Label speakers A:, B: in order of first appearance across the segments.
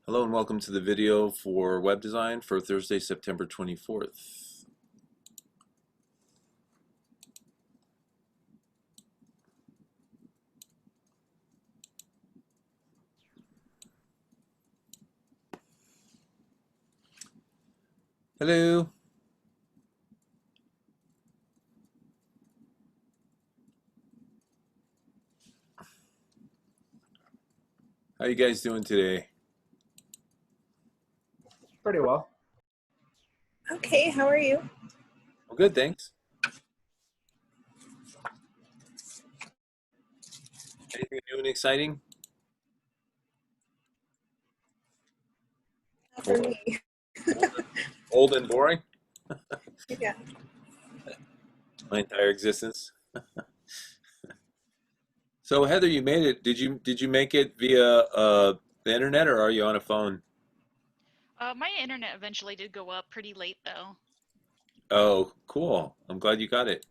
A: Hello and welcome to the video for web design for Thursday, September 24th. Hello. How you guys doing today?
B: Pretty well.
C: Okay, how are you?
A: Well, good, thanks. Anything new and exciting?
C: Not for
A: Old,
C: me.
A: old and boring?
C: Yeah.
A: My entire existence. So Heather, you made it. Did you make it via the internet or are you on a phone?
D: My internet eventually did go up pretty late though.
A: Oh, cool. I'm glad you got it.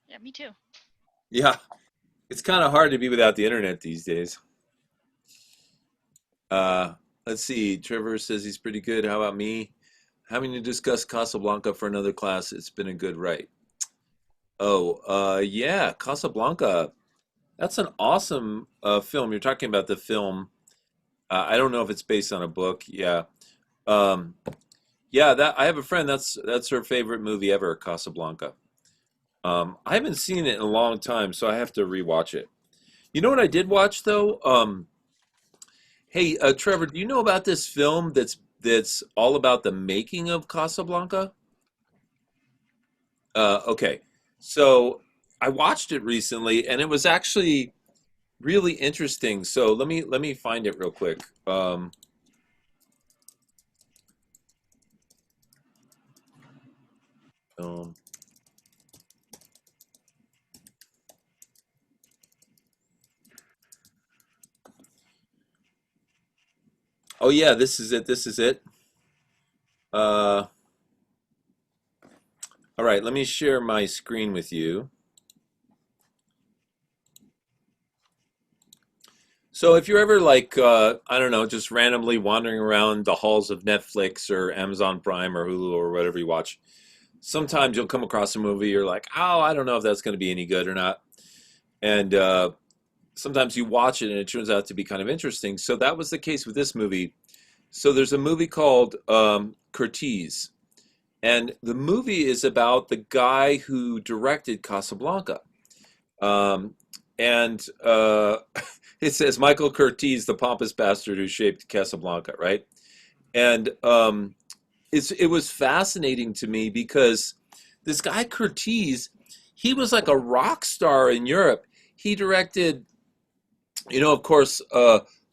D: Yeah, me too.
A: Yeah, it's kind of hard to be without the internet these days. Uh, let's see. Trevor says he's pretty good. How about me? Having to discuss Casablanca for another class, it's been a good write. Oh, yeah, Casablanca. That's an awesome film. You're talking about the film. I don't know if it's based on a book. Yeah. Um, yeah, that I have a friend that's her favorite movie ever, Casablanca. I haven't seen it in a long time, so I have to rewatch it. You know what I did watch though? Hey, Trevor, do you know about this film that's all about the making of Casablanca? Okay, so I watched it recently, and it was actually really interesting. So let me find it real quick. Um, oh yeah, this is it. This is it. Uh, all right, let me share my screen with you. So if you're ever like I don't know, just randomly wandering around the halls of Netflix or Amazon Prime or Hulu or whatever you watch, sometimes you'll come across a movie you're like, oh, I don't know if that's going to be any good or not, and sometimes you watch it and it turns out to be kind of interesting. So that was the case with this movie. So there's a movie called Curtiz, and the movie is about the guy who directed Casablanca. Um, and it says Michael Curtiz, the pompous bastard who shaped Casablanca, right? And it was fascinating to me because this guy Curtiz, he was like a rock star in Europe. He directed, of course,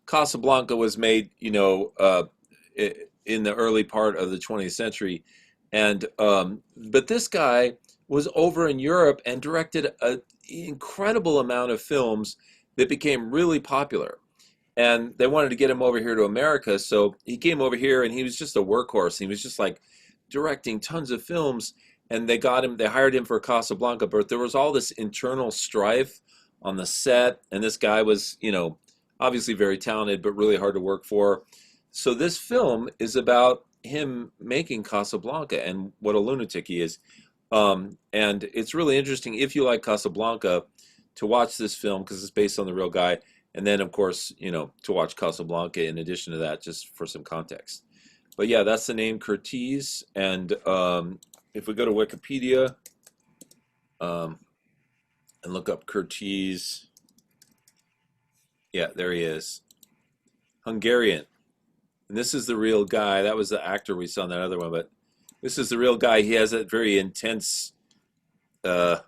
A: Casablanca was made, in the early part of the 20th century, and but this guy was over in Europe and directed an incredible amount of films that became really popular. And they wanted to get him over here to America, so he came over here and he was just a workhorse. He was just like directing tons of films, and they got him. They hired him for Casablanca, but there was all this internal strife on the set, and this guy was, obviously very talented, but really hard to work for. So this film is about him making Casablanca and what a lunatic he is. And it's really interesting if you like Casablanca to watch this film because it's based on the real guy. And then, of course, to watch Casablanca in addition to that, just for some context. But yeah, that's the name Curtiz. And if we go to Wikipedia um, and look up Curtiz, yeah, there he is. Hungarian. And this is the real guy. That was the actor we saw in that other one, but this is the real guy. He has that very intense uh,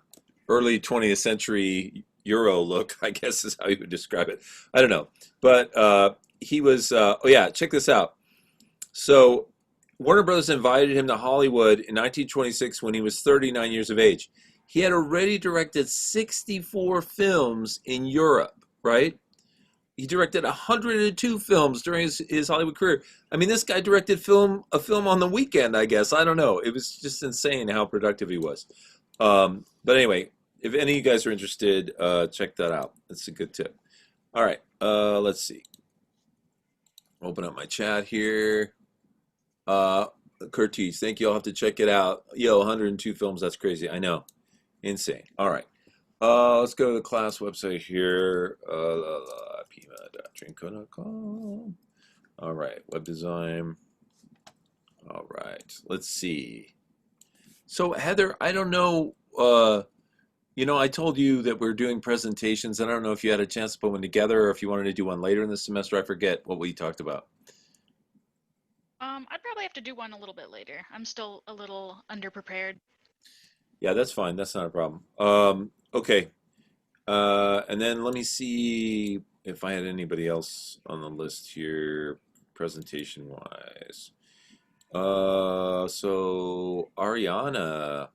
A: early 20th century Euro look, I guess is how you would describe it. I don't know. But he was, oh yeah, check this out. So Warner Brothers invited him to Hollywood in 1926 when he was 39 years of age. He had already directed 64 films in Europe, right? He directed 102 films during his Hollywood career. I mean, this guy directed a film on the weekend, I guess. I don't know. It was just insane how productive he was. But anyway, if any of you guys are interested, check that out. That's a good tip. All right, let's see. Open up my chat here. Uh, Curtis, thank you. I'll have to check it out. Yo, 102 films. That's crazy. I know. Insane. All right. Let's go to the class website here. Pima.drinko.com. All right. Web design. All right. Let's see. So, Heather, I don't know. I told you that we're doing presentations. I don't know if you had a chance to put one together or if you wanted to do one later in the semester. I forget what we talked about.
D: I'd probably have to do one a little bit later. I'm still a little underprepared.
A: Yeah, that's fine. That's not a problem. Okay. And then let me see if I had anybody else on the list here, presentation wise. So Ariana,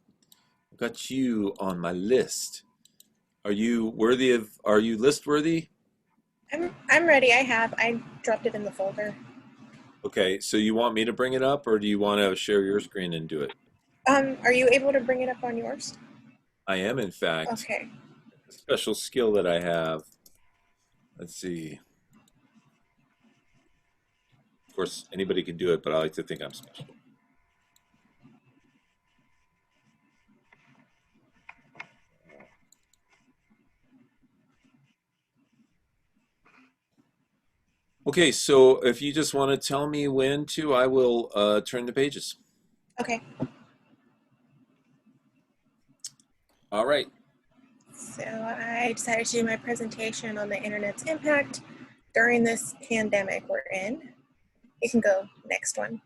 A: I got you on my list. Are you list worthy?
C: I'm ready. I dropped it in the folder.
A: Okay, so you want me to bring it up or do you want to share your screen and do it?
C: Are you able to bring it up on yours?
A: I am, in fact,
C: Okay.
A: a special skill that I have. Let's see. Of course, anybody can do it, but I like to think I'm special. Okay, so if you just want to tell me when to, I will turn the pages.
C: Okay.
A: All right.
C: So I decided to do my presentation on the internet's impact during this pandemic we're in. You can go next one.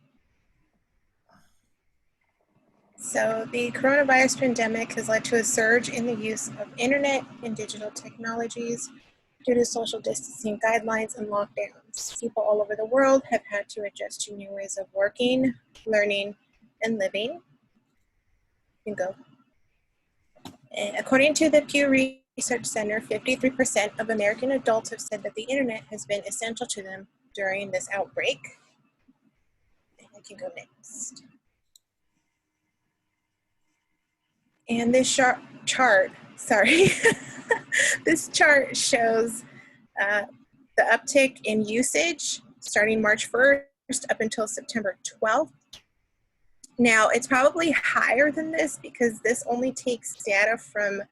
C: So the coronavirus pandemic has led to a surge in the use of internet and digital technologies due to social distancing guidelines and lockdowns. People all over the world have had to adjust to new ways of working, learning, and living. You can go. And according to the Pew Research Center, 53% of American adults have said that the internet has been essential to them during this outbreak. And I can go next. And this chart, sorry, this chart shows the uptick in usage starting March 1st up until September 12th. Now, it's probably higher than this because this only takes data from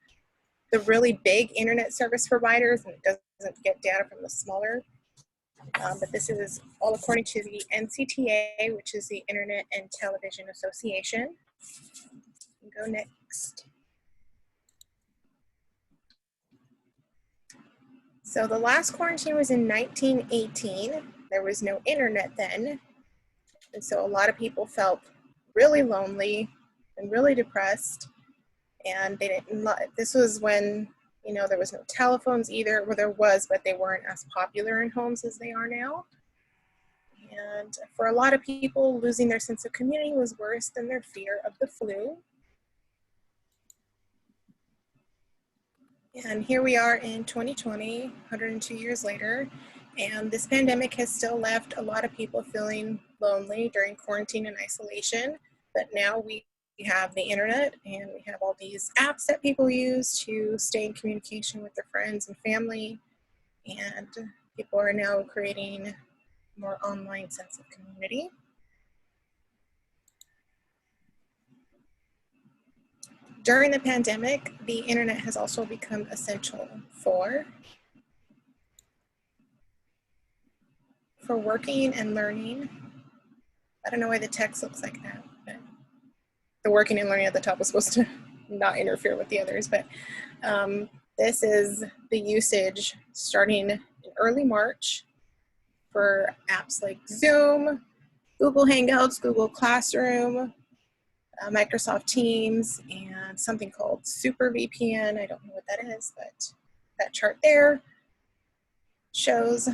C: the really big internet service providers and it doesn't get data from the smaller. But this is all according to the NCTA, which is the Internet and Television Association. Go next. So the last quarantine was in 1918. There was no internet then. And so a lot of people felt really lonely and really depressed. And they didn't, this was when, there was no telephones either. Well, there was, but they weren't as popular in homes as they are now. And for a lot of people, losing their sense of community was worse than their fear of the flu. And here we are in 2020, 102 years later, and this pandemic has still left a lot of people feeling lonely during quarantine and isolation. But now we have the internet and we have all these apps that people use to stay in communication with their friends and family. And people are now creating a more online sense of community. During the pandemic, the internet has also become essential for working and learning. I don't know why the text looks like that, but the working and learning at the top was supposed to not interfere with the others, but this is the usage starting in early March for apps like Zoom, Google Hangouts, Google Classroom, Microsoft Teams, and something called Super VPN. I don't know what that is, but that chart there shows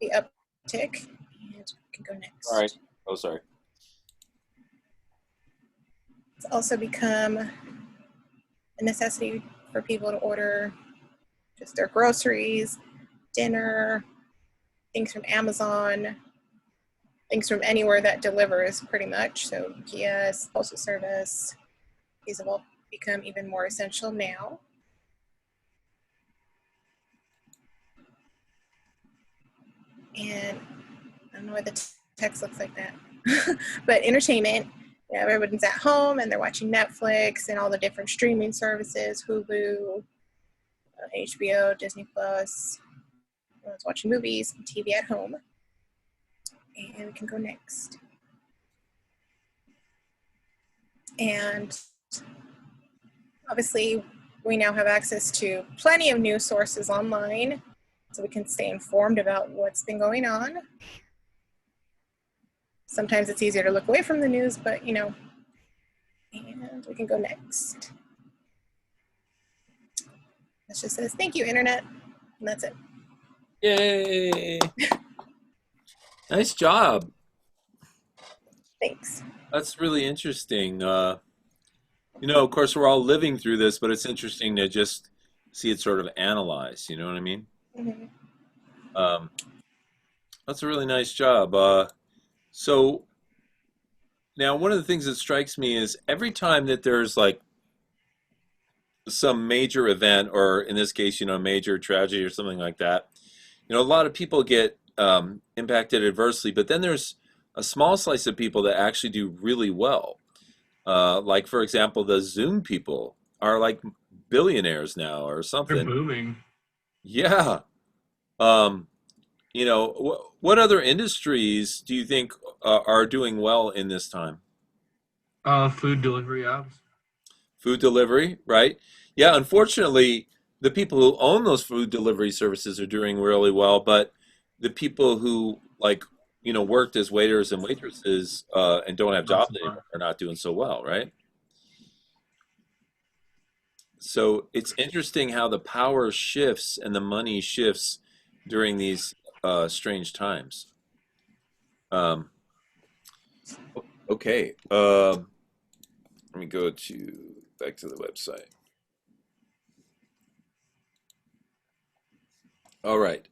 C: the uptick. And we can go next.
A: All right. Oh, sorry.
C: It's also become a necessity for people to order just their groceries, dinner, things from Amazon, things from anywhere that delivers pretty much. So UPS, Postal Service, these have all become even more essential now. And don't know what the text looks like that. But entertainment, everyone's at home and they're watching Netflix and all the different streaming services, Hulu, HBO, Disney Plus. Everyone's watching movies and TV at home. And we can go next. And obviously, we now have access to plenty of news sources online, so we can stay informed about what's been going on. Sometimes it's easier to look away from the news, but and we can go next. It just says, thank you, Internet, and that's it.
A: Yay! Nice job.
C: Thanks.
A: That's really interesting. Of course, we're all living through this, but it's interesting to just see it sort of analyzed. You know what I mean?
C: Mm-hmm.
A: That's a really nice job. So now, one of the things that strikes me is every time that there's like some major event, or in this case, a major tragedy or something like that, a lot of people get impacted adversely, but then there's a small slice of people that actually do really well. Like, for example, the Zoom people are like billionaires now or something.
B: They're booming.
A: Yeah. What other industries do you think are doing well in this time?
B: Food delivery apps.
A: Food delivery, right? Yeah, unfortunately, the people who own those food delivery services are doing really well, but the people who worked as waiters and waitresses and don't have jobs anymore are not doing so well, right? So it's interesting how the power shifts and the money shifts during these strange times. Okay, let me go back to the website. All right.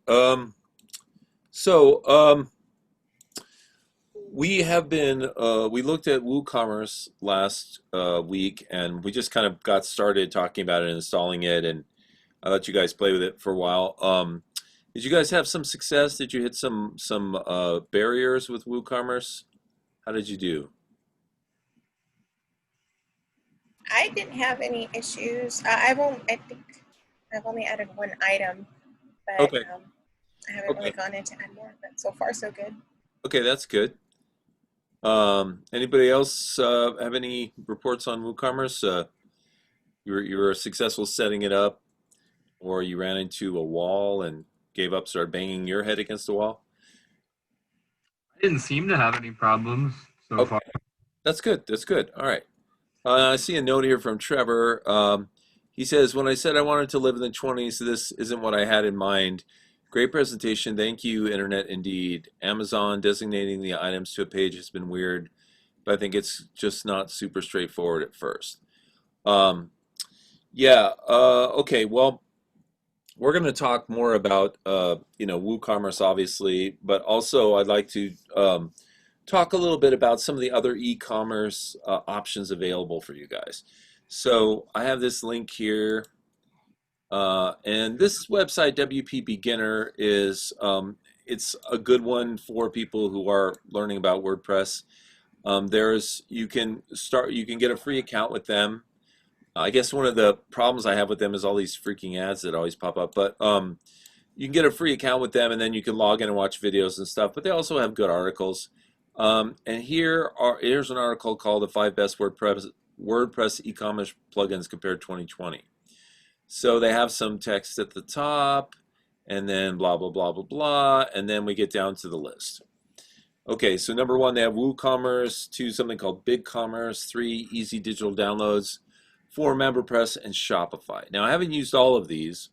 A: We have been, we looked at WooCommerce last week, and we just kind of got started talking about it and installing it, and I let you guys play with it for a while. Did you guys have some success? Did you hit some barriers with WooCommerce? How did you do?
C: I didn't have any issues. I think I've only added one item, but
A: Okay.
C: I haven't really gone in to add more, but so far so good.
A: Okay, that's good. Anybody else have any reports on WooCommerce? You were successful setting it up, or you ran into a wall and gave up, started banging your head against the wall?
B: I didn't seem to have any problems so
A: Okay.
B: far.
A: That's good. That's good. All right. I see a note here from Trevor. He says, when I said I wanted to live in the 20s, this isn't what I had in mind. Great presentation. Thank you, Internet, indeed. Amazon designating the items to a page has been weird, but I think it's just not super straightforward at first. Okay. Well, we're going to talk more about, WooCommerce, obviously, but also I'd like to talk a little bit about some of the other e-commerce options available for you guys. So I have this link here, and this website, WP Beginner, is it's a good one for people who are learning about WordPress. You can get a free account with them. I guess one of the problems I have with them is all these freaking ads that always pop up, but you can get a free account with them, and then you can log in and watch videos and stuff, but they also have good articles. And here's an article called the 5 best WordPress e-commerce plugins compared to 2020. So they have some text at the top, and then blah, blah, blah, blah, blah, and then we get down to the list. Okay, so number 1, they have WooCommerce. 2, something called BigCommerce. 3, easy digital downloads. 4, MemberPress and Shopify. Now, I haven't used all of these,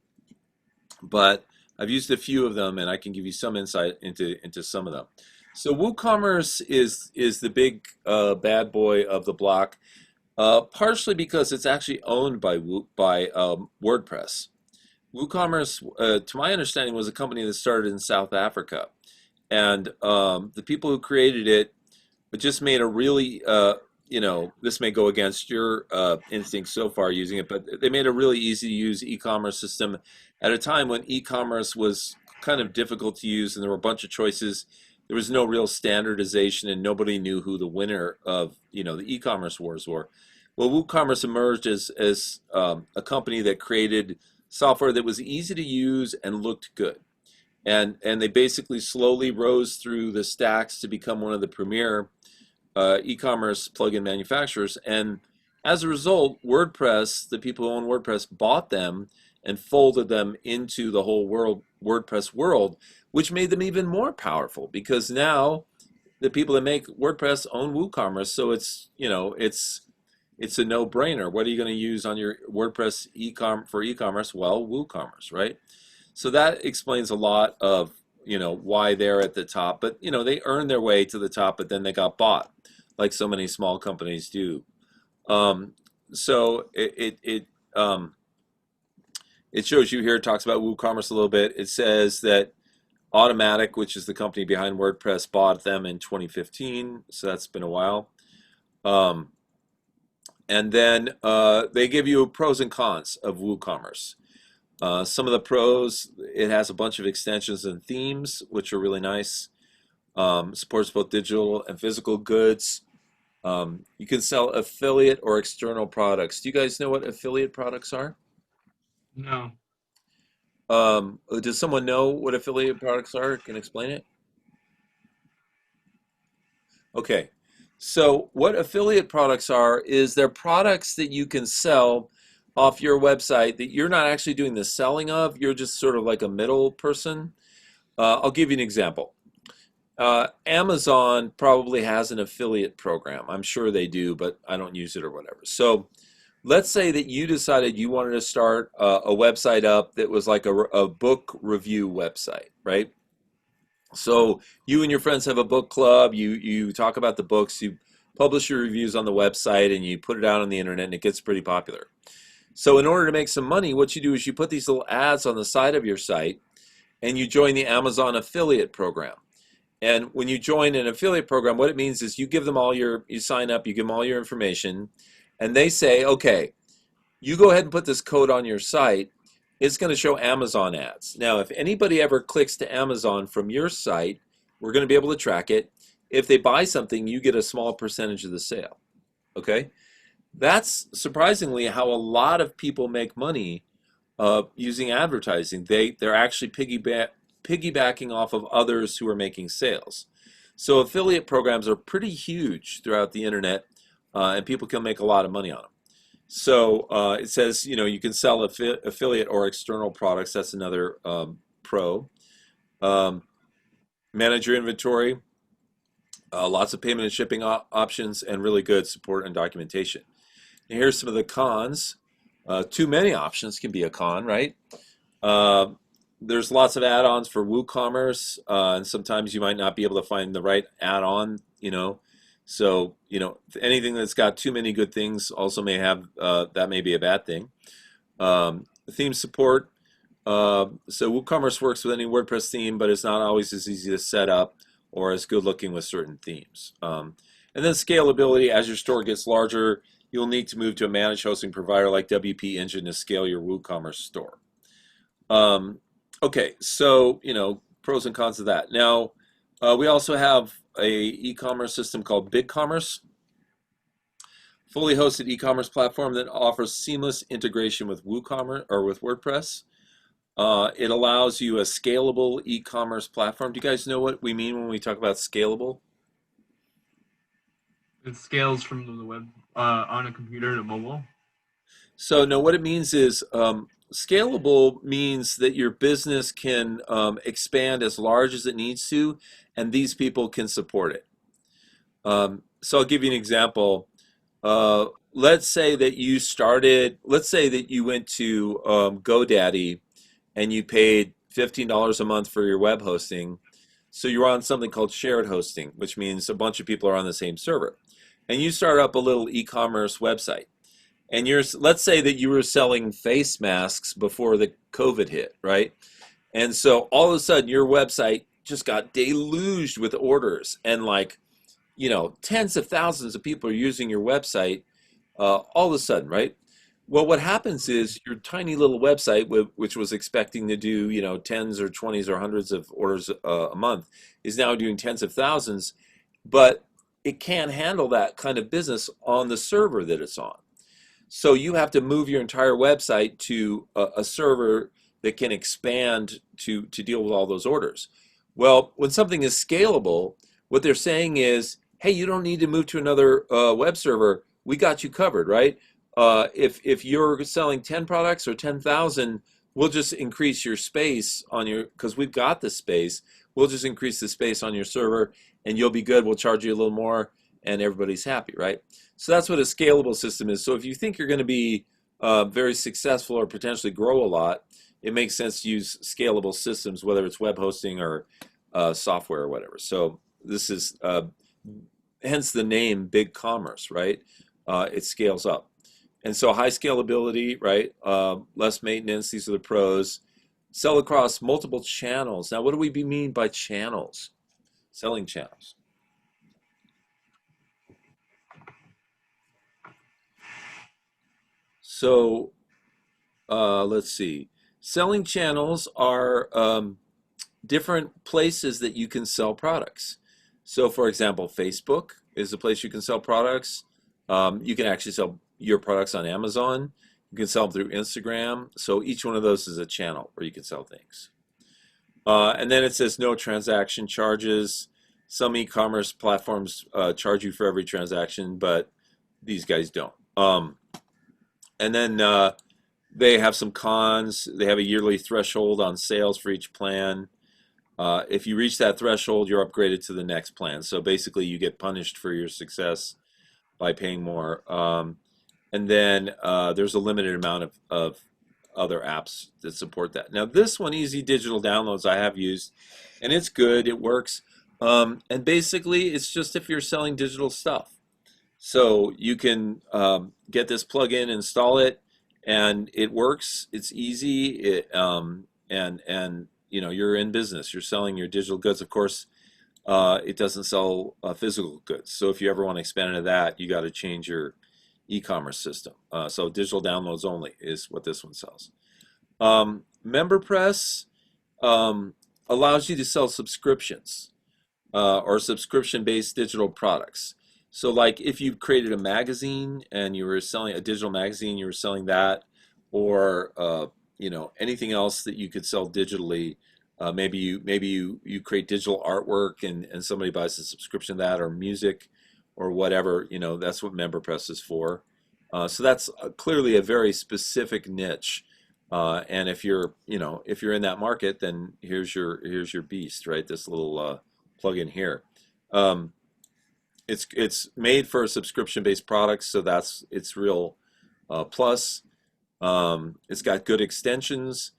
A: but I've used a few of them, and I can give you some insight into some of them. So WooCommerce is the big bad boy of the block, partially because it's actually owned by WordPress. WooCommerce, to my understanding, was a company that started in South Africa, and the people who created it just made a really, this may go against your instincts so far using it, but they made a really easy to use e-commerce system at a time when e-commerce was kind of difficult to use, and there were a bunch of choices. there was no real standardization, and nobody knew who the winner of the e-commerce wars were. Well, WooCommerce emerged as a company that created software that was easy to use and looked good, and they basically slowly rose through the stacks to become one of the premier e-commerce plugin manufacturers. And as a result, WordPress, the people who own WordPress, bought them and folded them into the whole WordPress world, which made them even more powerful because now the people that make WordPress own WooCommerce. So it's a no-brainer. What are you going to use on your WordPress for e-commerce? Well, WooCommerce, right? So that explains a lot of why they're at the top. But they earned their way to the top, but then they got bought, like so many small companies do. So it shows you here. It talks about WooCommerce a little bit. It says that Automatic, which is the company behind WordPress, bought them in 2015. So that's been a while. And then they give you pros and cons of WooCommerce. Some of the pros, it has a bunch of extensions and themes, which are really nice. Supports both digital and physical goods. You can sell affiliate or external products. Do you guys know what affiliate products are?
B: No.
A: Does someone know what affiliate products are? Can explain it? Okay. So what affiliate products are is they're products that you can sell off your website that you're not actually doing the selling of. You're just sort of like a middle person. I'll give you an example. Amazon probably has an affiliate program. I'm sure they do, but I don't use it or whatever. So let's say that you decided you wanted to start a website up that was like a book review website, right? So you and your friends have a book club. You talk about the books. You publish your reviews on the website, and you put it out on the internet, and it gets pretty popular. So in order to make some money, what you do is you put these little ads on the side of your site, and you join the Amazon affiliate program. And when you join an affiliate program, what it means is you sign up, you give them all your information, and they say, okay, you go ahead and put this code on your site. It's going to show Amazon ads. Now, if anybody ever clicks to Amazon from your site, we're going to be able to track it. If they buy something, you get a small percentage of the sale. Okay? That's surprisingly how a lot of people make money using advertising. They're actually piggybacking off of others who are making sales. So affiliate programs are pretty huge throughout the internet, and people can make a lot of money on them. So it says, you can sell affiliate or external products. That's another pro. Manage your inventory. Lots of payment and shipping options, and really good support and documentation. And here's some of the cons. Too many options can be a con, right? There's lots of add-ons for WooCommerce, and sometimes you might not be able to find the right add-on, So, anything that's got too many good things also may have, that may be a bad thing. Theme support. So WooCommerce works with any WordPress theme, but it's not always as easy to set up or as good looking with certain themes. And then scalability. As your store gets larger, you'll need to move to a managed hosting provider like WP Engine to scale your WooCommerce store. Okay, so, pros and cons of that. Now, we also have a e-commerce system called BigCommerce, fully hosted e-commerce platform that offers seamless integration with WooCommerce or with WordPress. It allows you a scalable e-commerce platform. Do you guys know what we mean when we talk about scalable?
B: It scales from the web on a computer to mobile.
A: So no, what it means is scalable means that your business can expand as large as it needs to, and these people can support it. So I'll give you an example. Let's say that you went to GoDaddy and you paid $15 a month for your web hosting. So you're on something called shared hosting, which means a bunch of people are on the same server. And you start up a little e-commerce website. And let's say that you were selling face masks before the COVID hit, right? And so all of a sudden your website just got deluged with orders, and tens of thousands of people are using your website all of a sudden, right? Well, what happens is your tiny little website, which was expecting to do, tens or twenties or hundreds of orders a month, is now doing tens of thousands, but it can't handle that kind of business on the server that it's on. So you have to move your entire website to a server that can expand to deal with all those orders. Well, when something is scalable, what they're saying is, hey, you don't need to move to another web server. We got you covered, right? If you're selling 10 products or 10,000, we'll just increase your space on your, because we've got the space. We'll just increase the space on your server and you'll be good. We'll charge you a little more and everybody's happy, right? So that's what a scalable system is. So if you think you're going to be very successful or potentially grow a lot, it makes sense to use scalable systems, whether it's web hosting or software or whatever. So this is hence the name Big Commerce, right? It scales up. And so high scalability, right? Less maintenance, these are the pros. Sell across multiple channels. Now, what do we mean by channels? Selling channels. So let's see. Selling channels are different places that you can sell products. So for example, Facebook is a place you can sell products. You can actually sell your products on Amazon. You can sell them through Instagram. So each one of those is a channel where you can sell things. And then it says no transaction charges. Some e-commerce platforms charge you for every transaction, but these guys don't. And then they have some cons. They have a yearly threshold on sales for each plan. If you reach that threshold, you're upgraded to the next plan. So basically, you get punished for your success by paying more. And then there's a limited amount of other apps that support that. Now, this one, Easy Digital Downloads, I have used, and it's good. It works. And basically, it's just if you're selling digital stuff. So you can get this plugin, install it, and it works. It's easy. And you're in business. You're selling your digital goods. Of course, it doesn't sell physical goods. So if you ever want to expand into that, you got to change your e-commerce system. So digital downloads only is what this one sells. MemberPress allows you to sell subscriptions or subscription-based digital products. So like if you created a magazine and you were selling a digital magazine, you were selling that, or anything else that you could sell digitally. Maybe you create digital artwork and somebody buys a subscription to that, or music or whatever, that's what MemberPress is for. So that's clearly a very specific niche. And if you're in that market, then here's your beast, right? This little plug-in here. It's made for subscription-based products, so that's its real plus. It's got good extensions,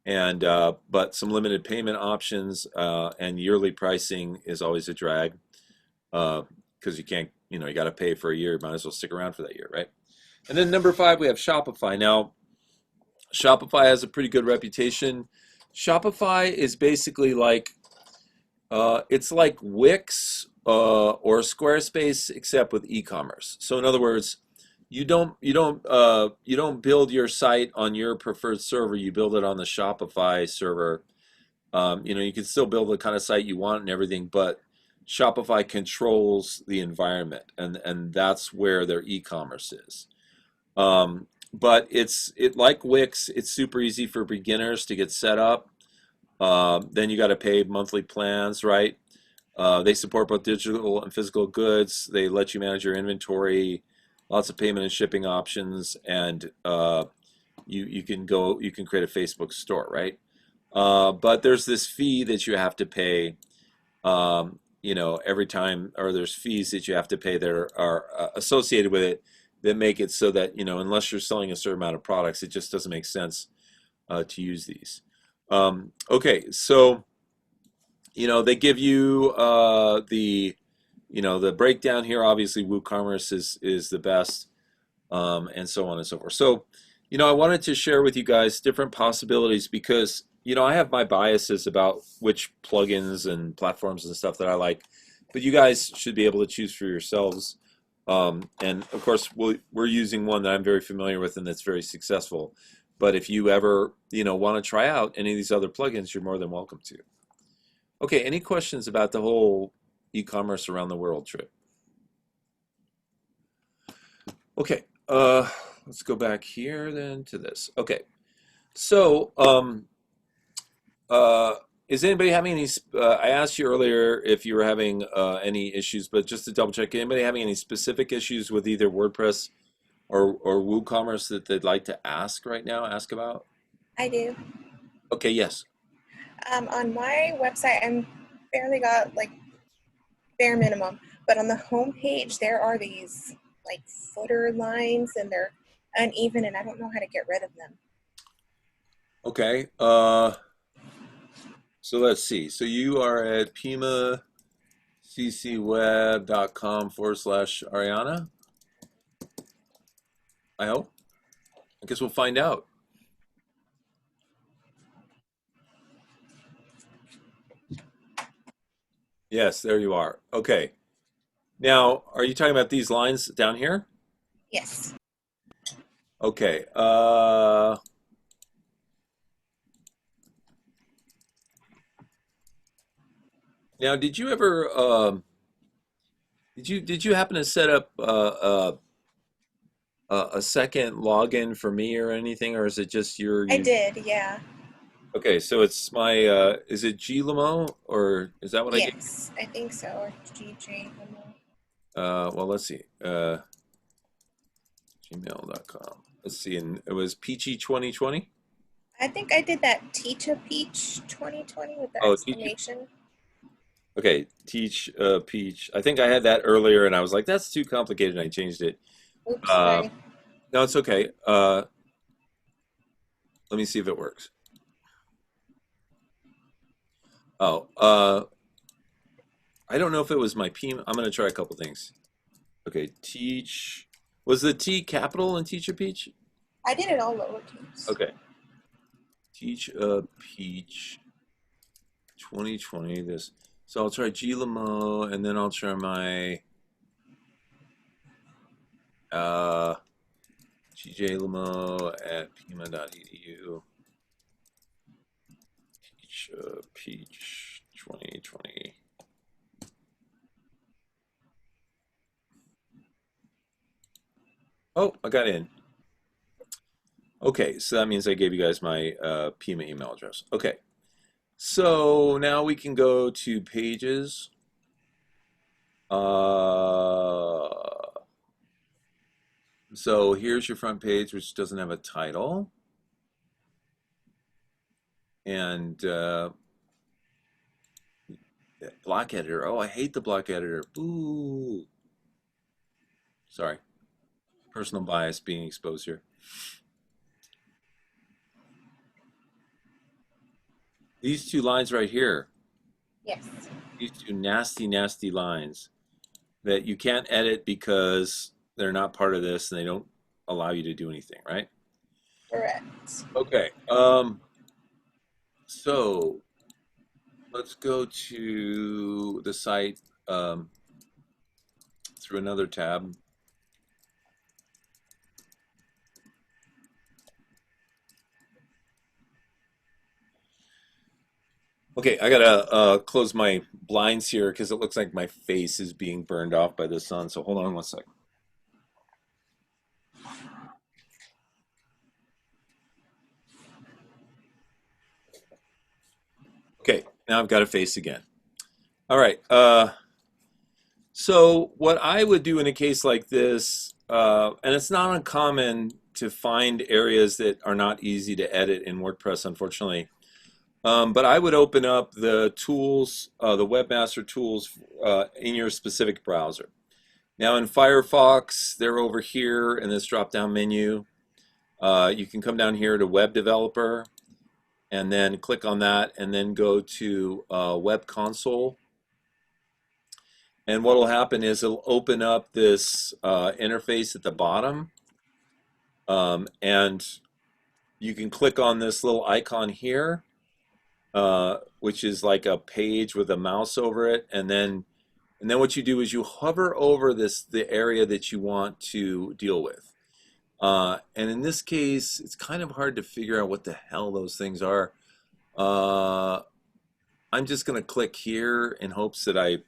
A: and but some limited payment options, and yearly pricing is always a drag because you can't, you got to pay for a year. Might as well stick around for that year, right? And then number 5, we have Shopify. Now, Shopify has a pretty good reputation. Shopify is basically like it's like Wix or Squarespace, except with e-commerce. So in other words, you don't build your site on your preferred server. You build it on the Shopify server. You can still build the kind of site you want and everything, but Shopify controls the environment, and that's where their e-commerce is. But it's like Wix. It's super easy for beginners to get set up. Then you got to pay monthly plans, right? They support both digital and physical goods. They let you manage your inventory, lots of payment and shipping options, and you can create a Facebook store, right? But there's this fee that you have to pay, every time, or there's fees that you have to pay that are associated with it that make it so that, unless you're selling a certain amount of products, it just doesn't make sense to use these. Okay, so they give you the breakdown here. Obviously, WooCommerce is the best, and so on and so forth. So, I wanted to share with you guys different possibilities because I have my biases about which plugins and platforms and stuff that I like, but you guys should be able to choose for yourselves And of course, we're using one that I'm very familiar with and that's very successful. But if you ever, want to try out any of these other plugins, you're more than welcome to. Okay, any questions about the whole e-commerce around the world trip? Okay, let's go back here then to this. Okay, so uh, is anybody having any? I asked you earlier if you were having any issues, but just to double check, anybody having any specific issues with either WordPress or WooCommerce that they'd like to ask right now? Ask about?
C: I do.
A: Okay, yes.
C: On my website, I'm barely got like bare minimum, but on the home page, there are these like footer lines and they're uneven and I don't know how to get rid of them.
A: Okay. So let's see. So you are at pimaccweb.com/Ariana, I hope. I guess we'll find out. Yes, there you are. Okay. Now, are you talking about these lines down here?
C: Yes.
A: Okay. Now, did you ever did you happen to set up a second login for me or anything, or is it just your
C: I
A: you?
C: did, yeah.
A: Okay, so it's my is it GLamo or is that what I gave?
C: Yes, I think so. Or GJ.
A: Well, let's see. Gmail.com. Let's see, and it was Peachy 2020.
C: I think I did that Teach a Peach 2020 with the
A: Oh, Peachy.
C: exclamation.
A: Okay, Teach Peach. I think I had that earlier, and I was like, that's too complicated, and I changed it.
C: Oops,
A: Uh,
C: sorry.
A: no, it's okay. Let me see if it works. Oh, I don't know if it was my P. I'm gonna try a couple things. Okay, Teach. Was the T capital in Teach a Peach?
C: I did it all lowercase.
A: Okay. Teach a Peach 2020. This. So I'll try GLamo, and then I'll try my gjlamo@pima.edu. Teach Peach 2020. Oh, I got in. Okay, so that means I gave you guys my Pima email address. Okay, so now we can go to pages. So here's your front page, which doesn't have a title. And block editor. Oh, I hate the block editor. Boo. Sorry. Personal bias being exposed here. These two lines right here,
C: Yes.
A: these two nasty, nasty lines that you can't edit because they're not part of this and they don't allow you to do anything, right?
C: Correct.
A: Okay. So let's go to the site through another tab. Okay, I gotta close my blinds here because it looks like my face is being burned off by the sun. So hold on one sec. Okay, now I've got a face again. All right. So what I would do in a case like this, and it's not uncommon to find areas that are not easy to edit in WordPress, unfortunately. But I would open up the tools, the webmaster tools in your specific browser. Now in Firefox, they're over here in this drop-down menu. You can come down here to Web Developer and then click on that and then go to Web Console. And what will happen is it'll open up this interface at the bottom. And you can click on this little icon here, which is like a page with a mouse over it. And then And then what you do is you hover over the area that you want to deal with. And in this case, it's kind of hard to figure out what the hell those things are. I'm just going to click here in hopes that I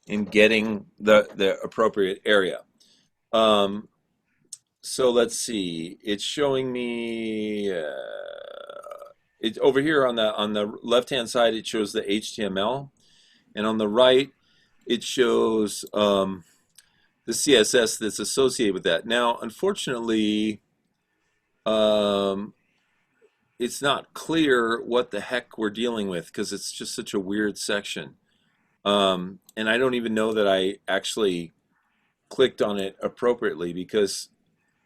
A: am getting the appropriate area. So let's see. It's showing me it's over here on the left-hand side. It shows the HTML, and on the right, it shows the CSS that's associated with that. Now, unfortunately, it's not clear what the heck we're dealing with because it's just such a weird section. And I don't even know that I actually clicked on it appropriately because,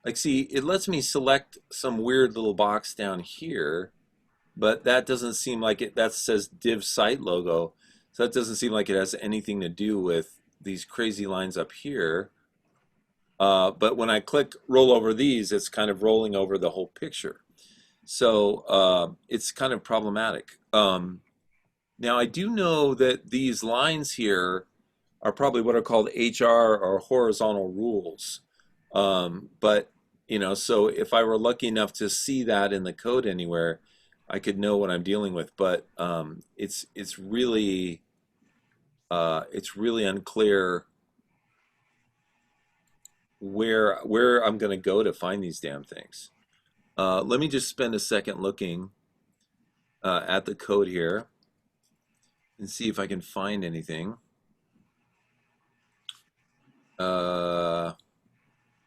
A: like, see, it lets me select some weird little box down here, but that doesn't seem like it. That says div site logo, so that doesn't seem like it has anything to do with these crazy lines up here. But when I click roll over these, it's kind of rolling over the whole picture. So it's kind of problematic. Now I do know that these lines here are probably what are called HR or horizontal rules. But so if I were lucky enough to see that in the code anywhere, I could know what I'm dealing with. But it's really unclear where I'm going to go to find these damn things. Let me just spend a second looking at the code here and see if I can find anything. And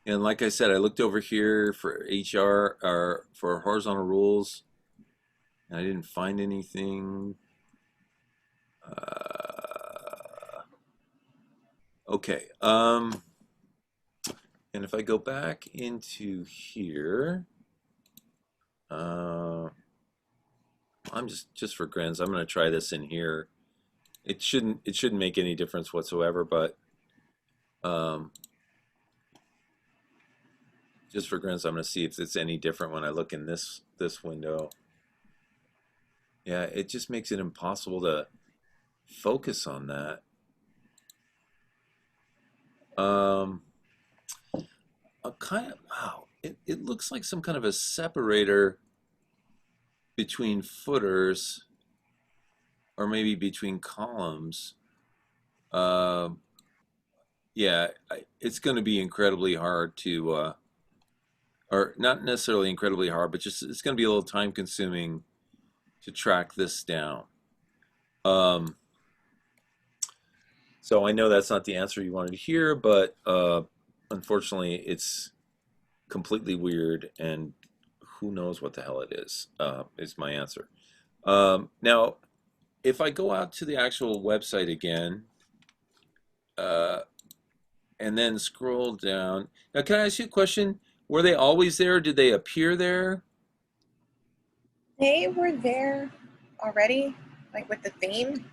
A: like I said, I looked over here for HR or for horizontal rules, and I didn't find anything. Okay. And if I go back into here, I'm just for grins, I'm going to try this in here. It shouldn't make any difference whatsoever, but just for grins, I'm going to see if it's any different when I look in this window. Yeah, it just makes it impossible to focus on that. Wow, it looks like some kind of a separator between footers or maybe between columns. Yeah, it's going to be incredibly hard to, or not necessarily incredibly hard, but just it's going to be a little time consuming to track this down. So I know that's not the answer you wanted to hear, but unfortunately it's completely weird and who knows what the hell it is my answer. Now, if I go out to the actual website again, and then scroll down. Now, can I ask you a question? Were they always there? Did they appear there?
C: They were there already, like with the theme,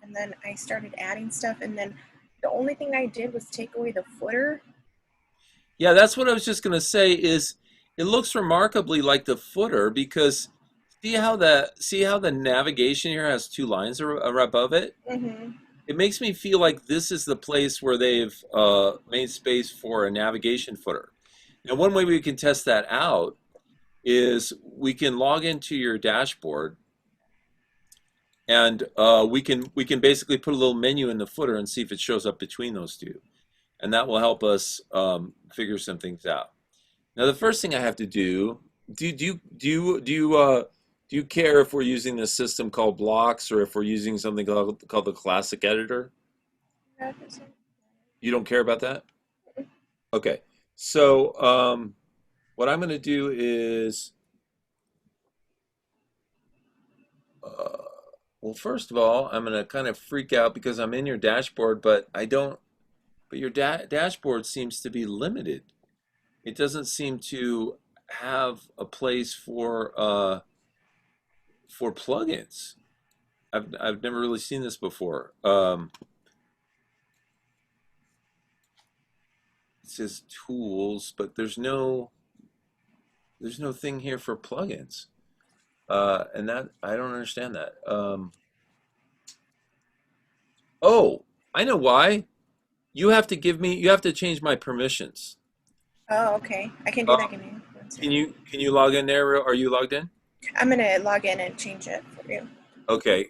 C: and then I started adding stuff, and then the only thing I did was take away the footer.
A: Yeah, that's what I was just going to say is it looks remarkably like the footer because see how the navigation here has two lines above it?
C: Mm-hmm.
A: It makes me feel like this is the place where they've made space for a navigation footer. Now, one way we can test that out is we can log into your dashboard, and we can basically put a little menu in the footer and see if it shows up between those two, and that will help us figure some things out. Now, the first thing I have to do you care if we're using this system called blocks or if we're using something called the classic editor? You don't care about that? Okay. So what I'm going to do is, well, first of all, I'm going to kind of freak out because I'm in your dashboard, but your dashboard seems to be limited. It doesn't seem to have a place for plugins. I've never really seen this before. It says tools, but there's no thing here for plugins, and that I don't understand that. Oh, I know why. You have to you have to change my permissions.
C: Oh, okay. I can do that.
A: Um,
C: Give me one second.
A: can you log in there? Are you logged in?
C: I'm gonna log in and change it for you.
A: Okay.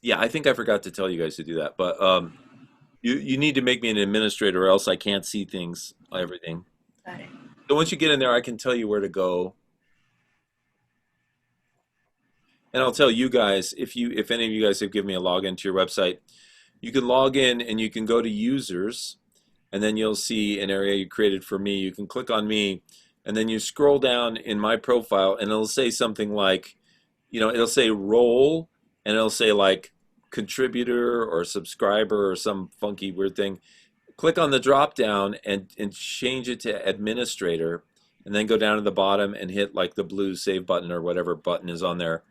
A: Yeah, I think I forgot to tell you guys to do that, but you need to make me an administrator or else I can't see things, everything.
C: Got it.
A: So once you get in there, I can tell you where to go, and I'll tell you guys if any of you guys have given me a login to your website, you can log in and you can go to users, and then you'll see an area you created for me. You can click on me, and then you scroll down in my profile, and it'll say something like, it'll say role, and it'll say like contributor or subscriber or some funky weird thing. Click on the drop down and change it to administrator, and then go down to the bottom and hit like the blue save button or whatever button is on there.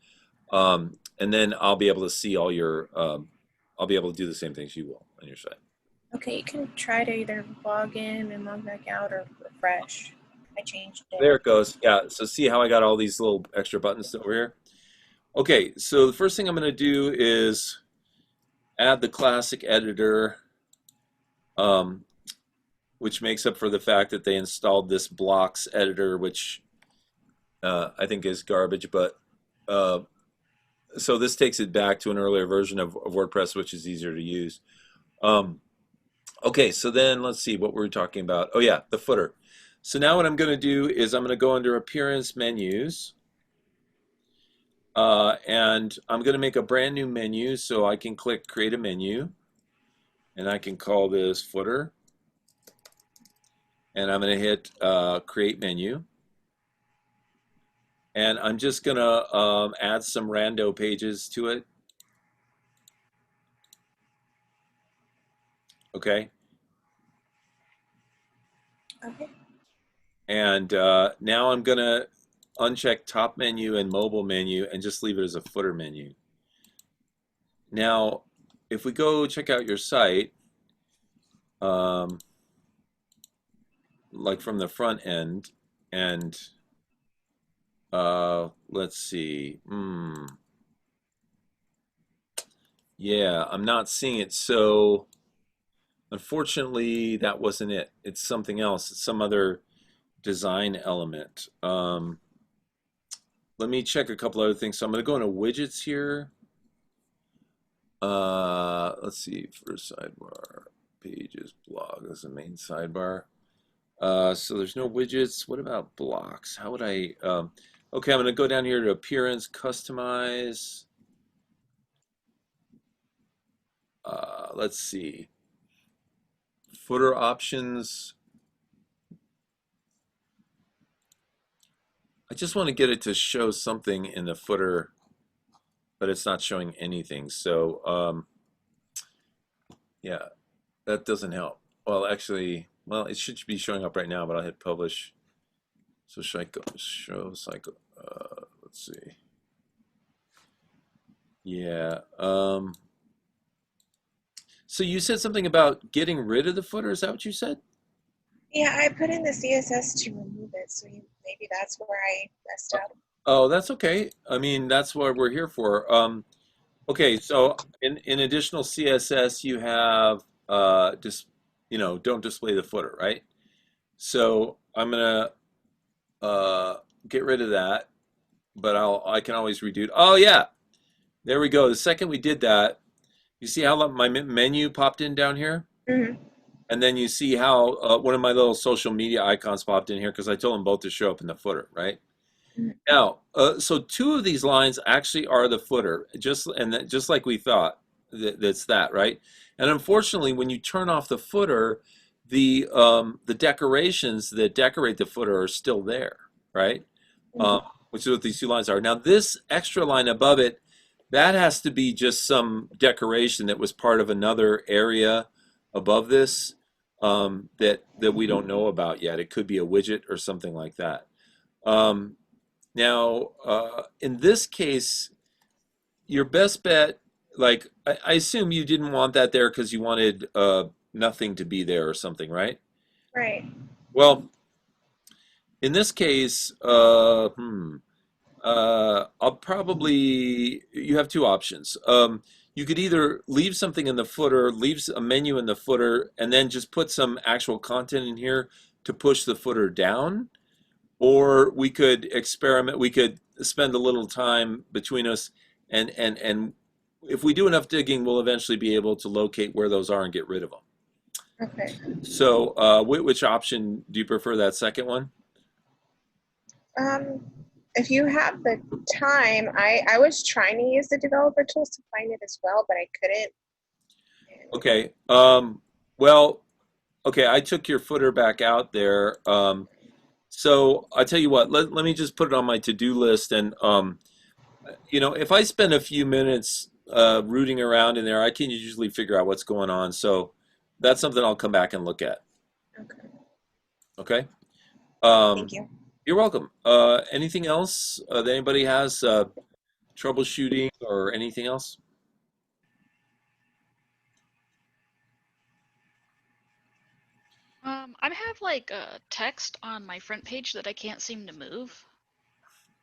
A: And then I'll be able to see all your, I'll be able to do the same things you will on your site.
C: Okay, you can try to either log in and log back out or refresh. I changed it.
A: There it goes. Yeah, so see how I got all these little extra buttons over here? Okay, so the first thing I'm going to do is add the classic editor, which makes up for the fact that they installed this blocks editor, which I think is garbage, but so this takes it back to an earlier version of WordPress, which is easier to use. Okay, so then let's see what we're talking about. Oh yeah, the footer. So now what I'm going to do is I'm going to go under Appearance Menus, and I'm going to make a brand new menu, so I can click Create a Menu, and I can call this Footer, and I'm going to hit Create Menu, and I'm just going to add some rando pages to it. Okay.
C: Okay.
A: And now I'm going to uncheck top menu and mobile menu and just leave it as a footer menu. Now, if we go check out your site, like from the front end, and let's see, yeah, I'm not seeing it. So unfortunately, that wasn't it. It's something else. It's some other design element. Let me check a couple other things. So I'm going to go into widgets here. Let's see, first sidebar, pages, blog, that's the main sidebar. So there's no widgets. What about blocks? How would I, okay, I'm going to go down here to appearance, customize. Let's see, footer options. I just want to get it to show something in the footer, but it's not showing anything. So yeah, that doesn't help. Well, actually, well, it should be showing up right now, but I'll hit publish. So should I go show cycle? Let's see. Yeah. So you said something about getting rid of the footer. Is that what you said?
C: Yeah, I put in the CSS to remove it, so maybe that's where I messed up.
A: Oh, that's okay. I mean, that's what we're here for. Okay, so in additional CSS, you have just don't display the footer, right? So I'm gonna get rid of that, but I can always redo it. Oh yeah, there we go. The second we did that, you see how my menu popped in down here?
C: Mm-hmm.
A: And then you see how one of my little social media icons popped in here because I told them both to show up in the footer, right?
C: Mm-hmm.
A: Now, so two of these lines actually are the footer, just like we thought, that's that, right? And unfortunately, when you turn off the footer, the decorations that decorate the footer are still there, right? Which is what these two lines are. Now, this extra line above it, that has to be just some decoration that was part of another area above this that we don't know about yet. It could be a widget or something like that. Now, in this case, your best bet, like I assume you didn't want that there because you wanted nothing to be there or something, right?
C: Right.
A: Well, in this case, I'll probably, you have two options. you could either leave something in the footer, leave a menu in the footer, and then just put some actual content in here to push the footer down, or we could experiment. We could spend a little time between us, and if we do enough digging, we'll eventually be able to locate where those are and get rid of them.
C: Okay.
A: So, which option do you prefer? That second one?
C: Um, if you have the time, I was trying to use the developer tools to find it as well, but I couldn't.
A: Okay. Well, okay. I took your footer back out there. So I tell you what. Let me just put it on my to-do list, and if I spend a few minutes rooting around in there, I can usually figure out what's going on. So that's something I'll come back and look at.
C: Okay.
A: Okay.
C: Thank
A: Um,
C: you.
A: you're welcome. Anything else that anybody has troubleshooting or anything else?
D: I have like a text on my front page that I can't seem to move.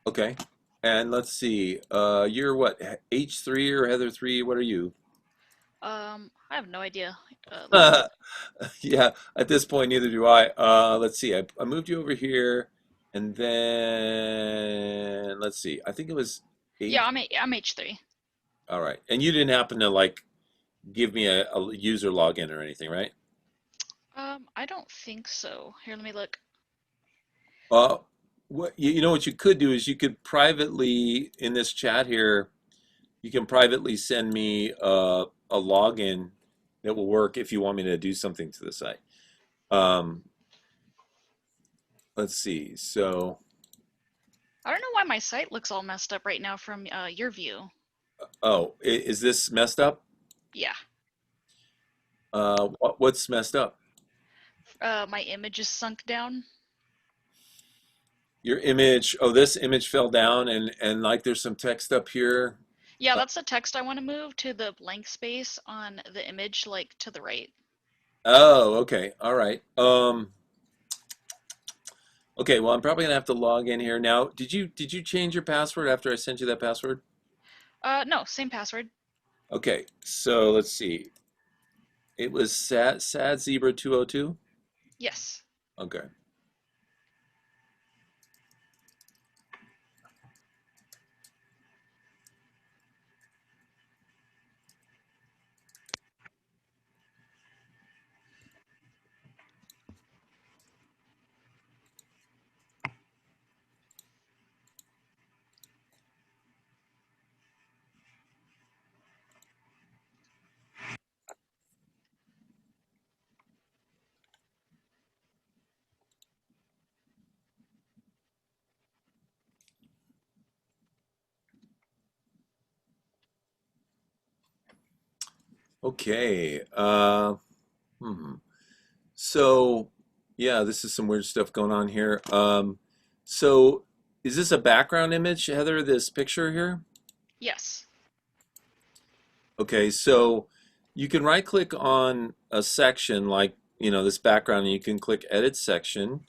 A: Okay. And let's see. You're what? H3 or Heather 3? What are you?
D: I have no idea. Let me look.
A: Yeah, at this point, neither do I. Let's see. I moved you over here, and then let's see. I think it was
D: Yeah,
A: H.
D: I'm H3.
A: All right. And you didn't happen to like give me a user login or anything, right?
D: I don't think so. Here, let me look.
A: Uh, what you know what you could do is you could privately in this chat here, you can privately send me a login that will work if you want me to do something to the site. Um, let's see. So,
D: I don't know why my site looks all messed up right now from your view.
A: oh, is this messed up?
D: Yeah.
A: What's messed up?
D: My image is sunk down.
A: Your image. Oh, this image fell down, and like there's some text up here.
D: Yeah,
A: Uh,
D: that's the text I want to move to the blank space on the image, like to the right.
A: oh, okay. All right. Okay. Well, I'm probably gonna have to log in here now. Did you change your password after I sent you that password?
D: No, same password.
A: Okay. So let's see. It was sad zebra 202.
D: Yes.
A: Okay. Okay. Hmm. So, yeah, this is some weird stuff going on here. So, is this a background image, Heather, this picture here?
D: Yes.
A: Okay, so you can right click on a section like, this background, and you can click Edit Section.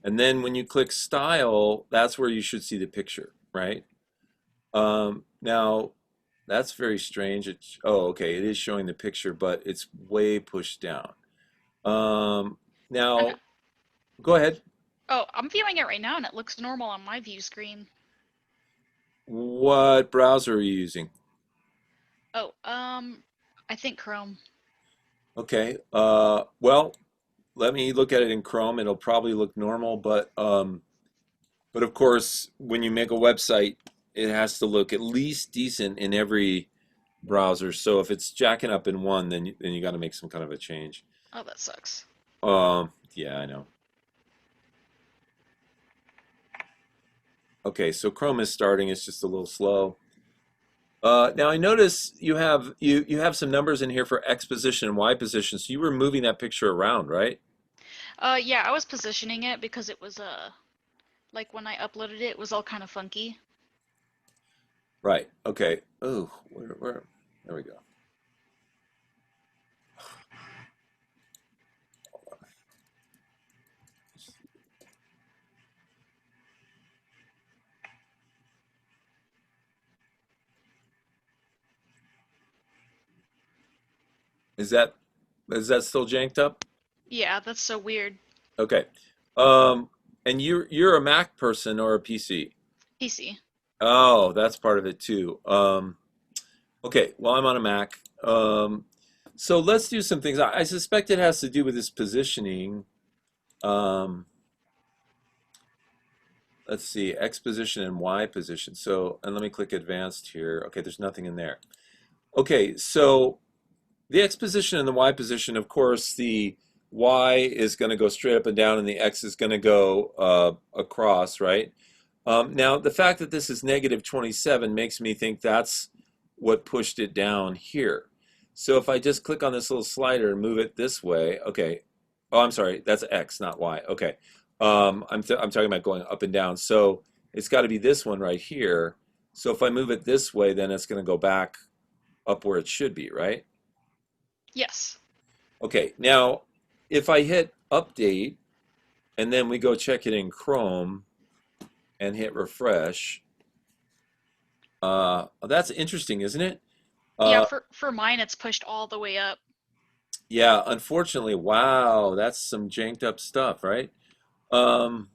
A: And then when you click Style, that's where you should see the picture, right? Now, that's very strange. Oh, okay, it is showing the picture, but it's way pushed down. Um,
D: And
A: now, go ahead.
D: oh, I'm viewing it right now, and it looks normal on my view screen.
A: What browser are you using?
D: Oh, I think Chrome.
A: Okay. Well, let me look at it in Chrome. It'll probably look normal, but of course, when you make a website, it has to look at least decent in every browser. So if it's jacking up in one, then you got to make some kind of a change.
D: Oh, that sucks.
A: Yeah, I know. Okay, so Chrome is starting. It's just a little slow. Now I notice you have some numbers in here for X position and Y position. So you were moving that picture around, right?
D: Yeah, I was positioning it because it was like when I uploaded it, it was all kind of funky.
A: Right. Okay. Oh, where? There we go. Is that is that still janked up?
D: Yeah, that's so weird.
A: Okay. Um, and you're a Mac person or a PC?
D: PC.
A: Oh, that's part of it too. Okay, well, I'm on a Mac. So let's do some things. I suspect it has to do with this positioning. Um, let's see, X position and Y position. So, and let me click advanced here. Okay, there's nothing in there. Okay, so the X position and the Y position, of course, the Y is going to go straight up and down, and the X is going to go across, right? Now, the fact that this is negative 27 makes me think that's what pushed it down here. So if I just click on this little slider and move it this way, okay. Oh, I'm sorry, that's X, not Y. Okay. I'm talking about going up and down. So it's got to be this one right here. So if I move it this way, then it's going to go back up where it should be, right?
D: Yes.
A: Okay, now if I hit update and then we go check it in Chrome and hit refresh, that's interesting, isn't it?
D: Yeah,
A: Uh,
D: for mine it's pushed all the way up.
A: yeah, unfortunately, wow, that's some janked up stuff, right? Um,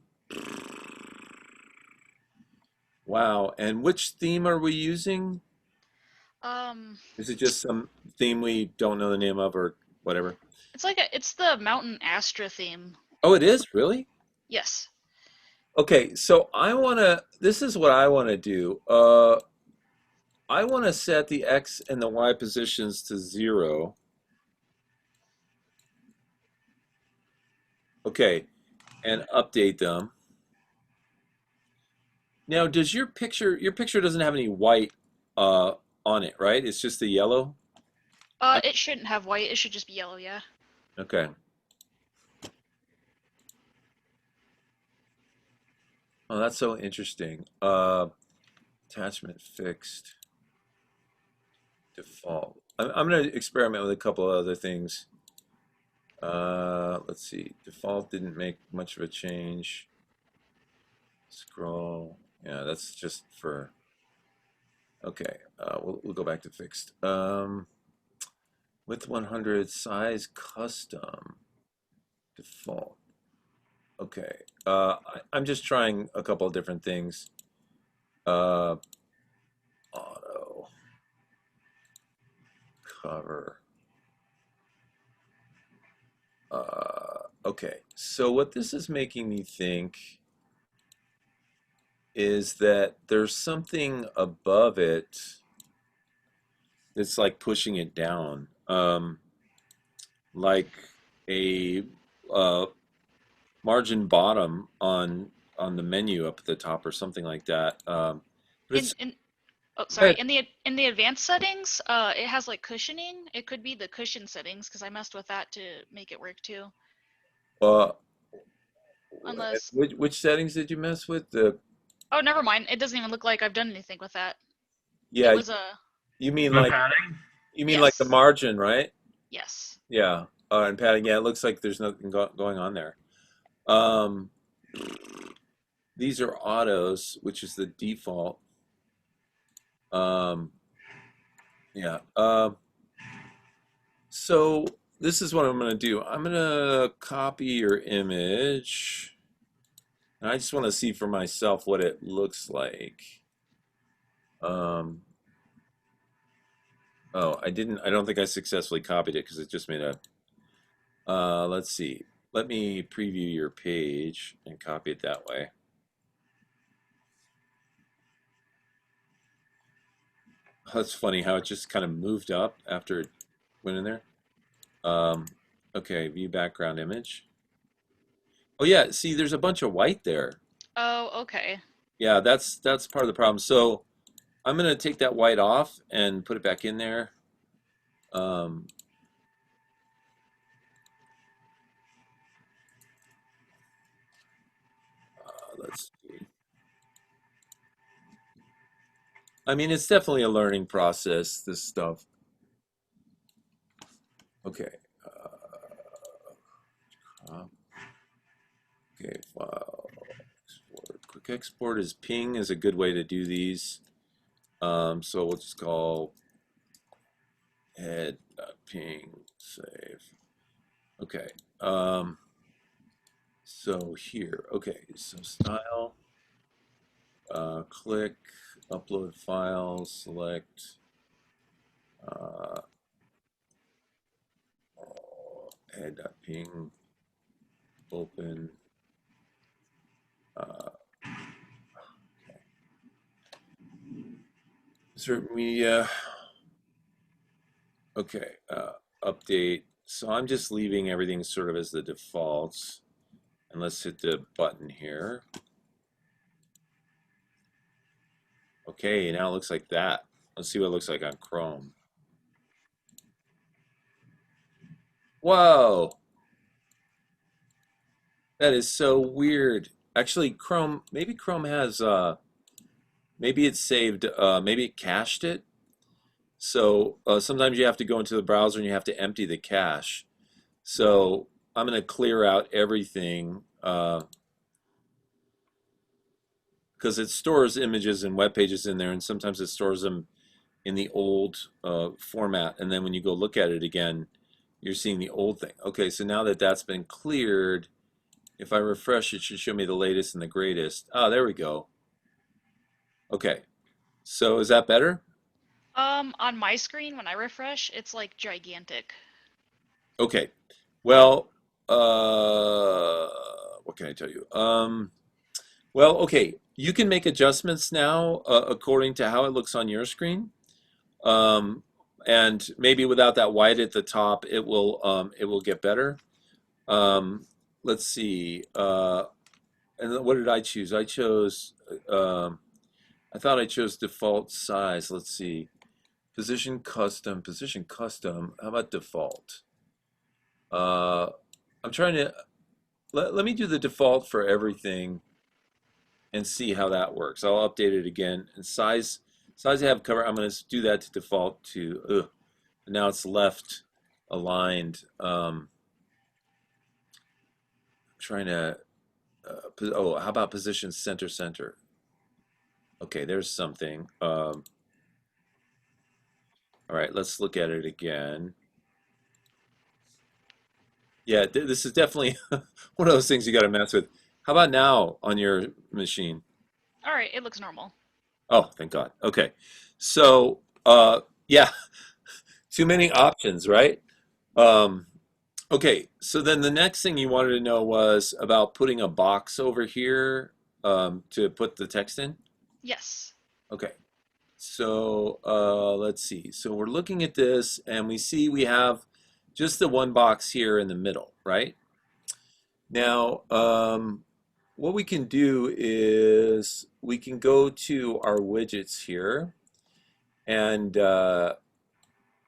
A: wow, and which theme are we using?
D: Um,
A: Is it just some theme we don't know the name of or whatever?
D: it's the Mountain Astra theme.
A: Oh, it is, really?
D: Yes.
A: Okay, so this is what I wanna do. I wanna set the X and the Y positions to 0. Okay, and update them. Now, does your picture doesn't have any white uh, on it, right? It's just the yellow?
D: It shouldn't have white. It should just be yellow. Yeah.
A: Okay. Oh, that's so interesting. Attachment fixed, default. I'm going to experiment with a couple of other things. Let's see. Default didn't make much of a change. Scroll. Yeah, that's just for. Okay. We'll go back to fixed. Width 100, size custom, default. Okay. I'm just trying a couple of different things. Uh, auto, cover. Okay. So what this is making me think is that there's something above it that's like pushing it down. Like a uh, margin bottom on the menu up at the top or something like that. But
D: In
A: it's
D: in Oh, sorry.
A: good.
D: In the advanced settings, it has like cushioning. It could be the cushion settings because I messed with that to make it work too.
A: Uh,
D: Unless,
A: which settings did you mess with? The
D: oh, never mind. It doesn't even look like I've done anything with that. It
A: yeah,
D: was a
A: you mean
B: The
A: like
B: padding?
A: the
D: yes,
A: margin, right?
D: yes.
A: Yeah. And padding. Yeah, it looks like there's nothing going on there. Um, these are autos, which is the default. Um, yeah. So this is what I'm gonna do. I'm gonna copy your image. And I just want to see for myself what it looks like. Um, oh, I didn't. I don't think I successfully copied it because it just made a. Let's see. Let me preview your page and copy it that way. That's funny how it just kind of moved up after it went in there. Um, okay, view background image. Oh yeah, see, there's a bunch of white there.
D: Oh, okay.
A: Yeah, that's part of the problem. So I'm gonna take that white off and put it back in there. Um, let's see. I mean, it's definitely a learning process, this stuff. Okay. Uh, okay, file export. Quick export is ping is a good way to do these. So we'll just call head ping Okay. So here, okay, so style, click, upload file, select, uh, head.ping, open, uh, insert media, okay, update. So I'm just leaving everything sort of as the defaults. And let's hit the button here. Okay, now it looks like that. Let's see what it looks like on Chrome. Whoa! That is so weird. Actually, Chrome, maybe Chrome has, maybe it's saved, maybe it cached it. So sometimes you have to go into the browser and you have to empty the cache. So I'm going to clear out everything because it stores images and web pages in there, and sometimes it stores them in the old format. And then when you go look at it again, you're seeing the old thing. Okay, so now that that's been cleared, if I refresh, it should show me the latest and the greatest. Oh, there we go. Okay, so is that better?
D: On my screen, when I refresh, it's like gigantic.
A: Okay, well, what can I tell you? Well, okay, you can make adjustments now according to how it looks on your screen. And maybe without that white at the top, it will get better. Let's see. And what did I choose? I chose. I thought I chose default size. Let's see. Position custom. Position custom. How about default? I'm trying to let me do the default for everything and see how that works. I'll update it again. And size I have covered. I'm going to do that to default to. Now it's left aligned. Trying to. Oh, how about position center center? Okay, there's something. All right, let's look at it again. Yeah, this is definitely one of those things you got to mess with. How about now on your machine?
D: All right, it looks normal.
A: Oh, thank God. Okay, so yeah, too many options, right? Um, okay, so then the next thing you wanted to know was about putting a box over here to put the text in.
D: Yes.
A: Okay, so let's see. So we're looking at this, and we see we have just the one box here in the middle, right? Now, what we can do is we can go to our widgets here, and I'm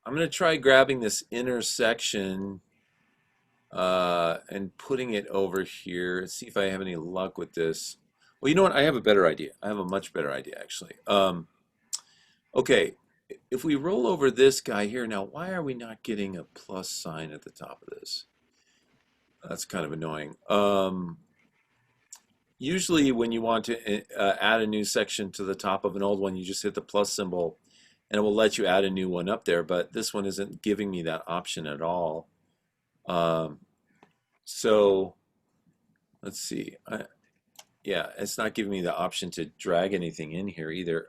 A: going to try grabbing this intersection and putting it over here. Let's see if I have any luck with this. Well, you know what? I have a better idea. I have a much better idea, actually. Okay, if we roll over this guy here, now why are we not getting a plus sign at the top of this? That's kind of annoying. Usually when you want to add a new section to the top of an old one, you just hit the plus symbol and it will let you add a new one up there, but this one isn't giving me that option at all. So let's see. Yeah, it's not giving me the option to drag anything in here either.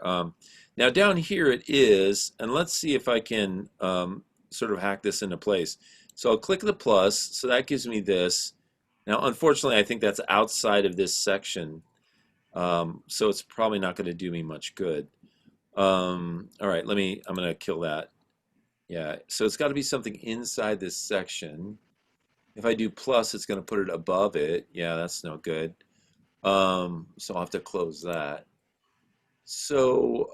A: Now down here it is, and let's see if I can sort of hack this into place. So I'll click the plus, so that gives me this. Now unfortunately I think that's outside of this section, so it's probably not going to do me much good. All right, I'm going to kill that. Yeah, so it's got to be something inside this section. If I do plus, it's going to put it above it. Yeah, that's no good. So I'll have to close that. So,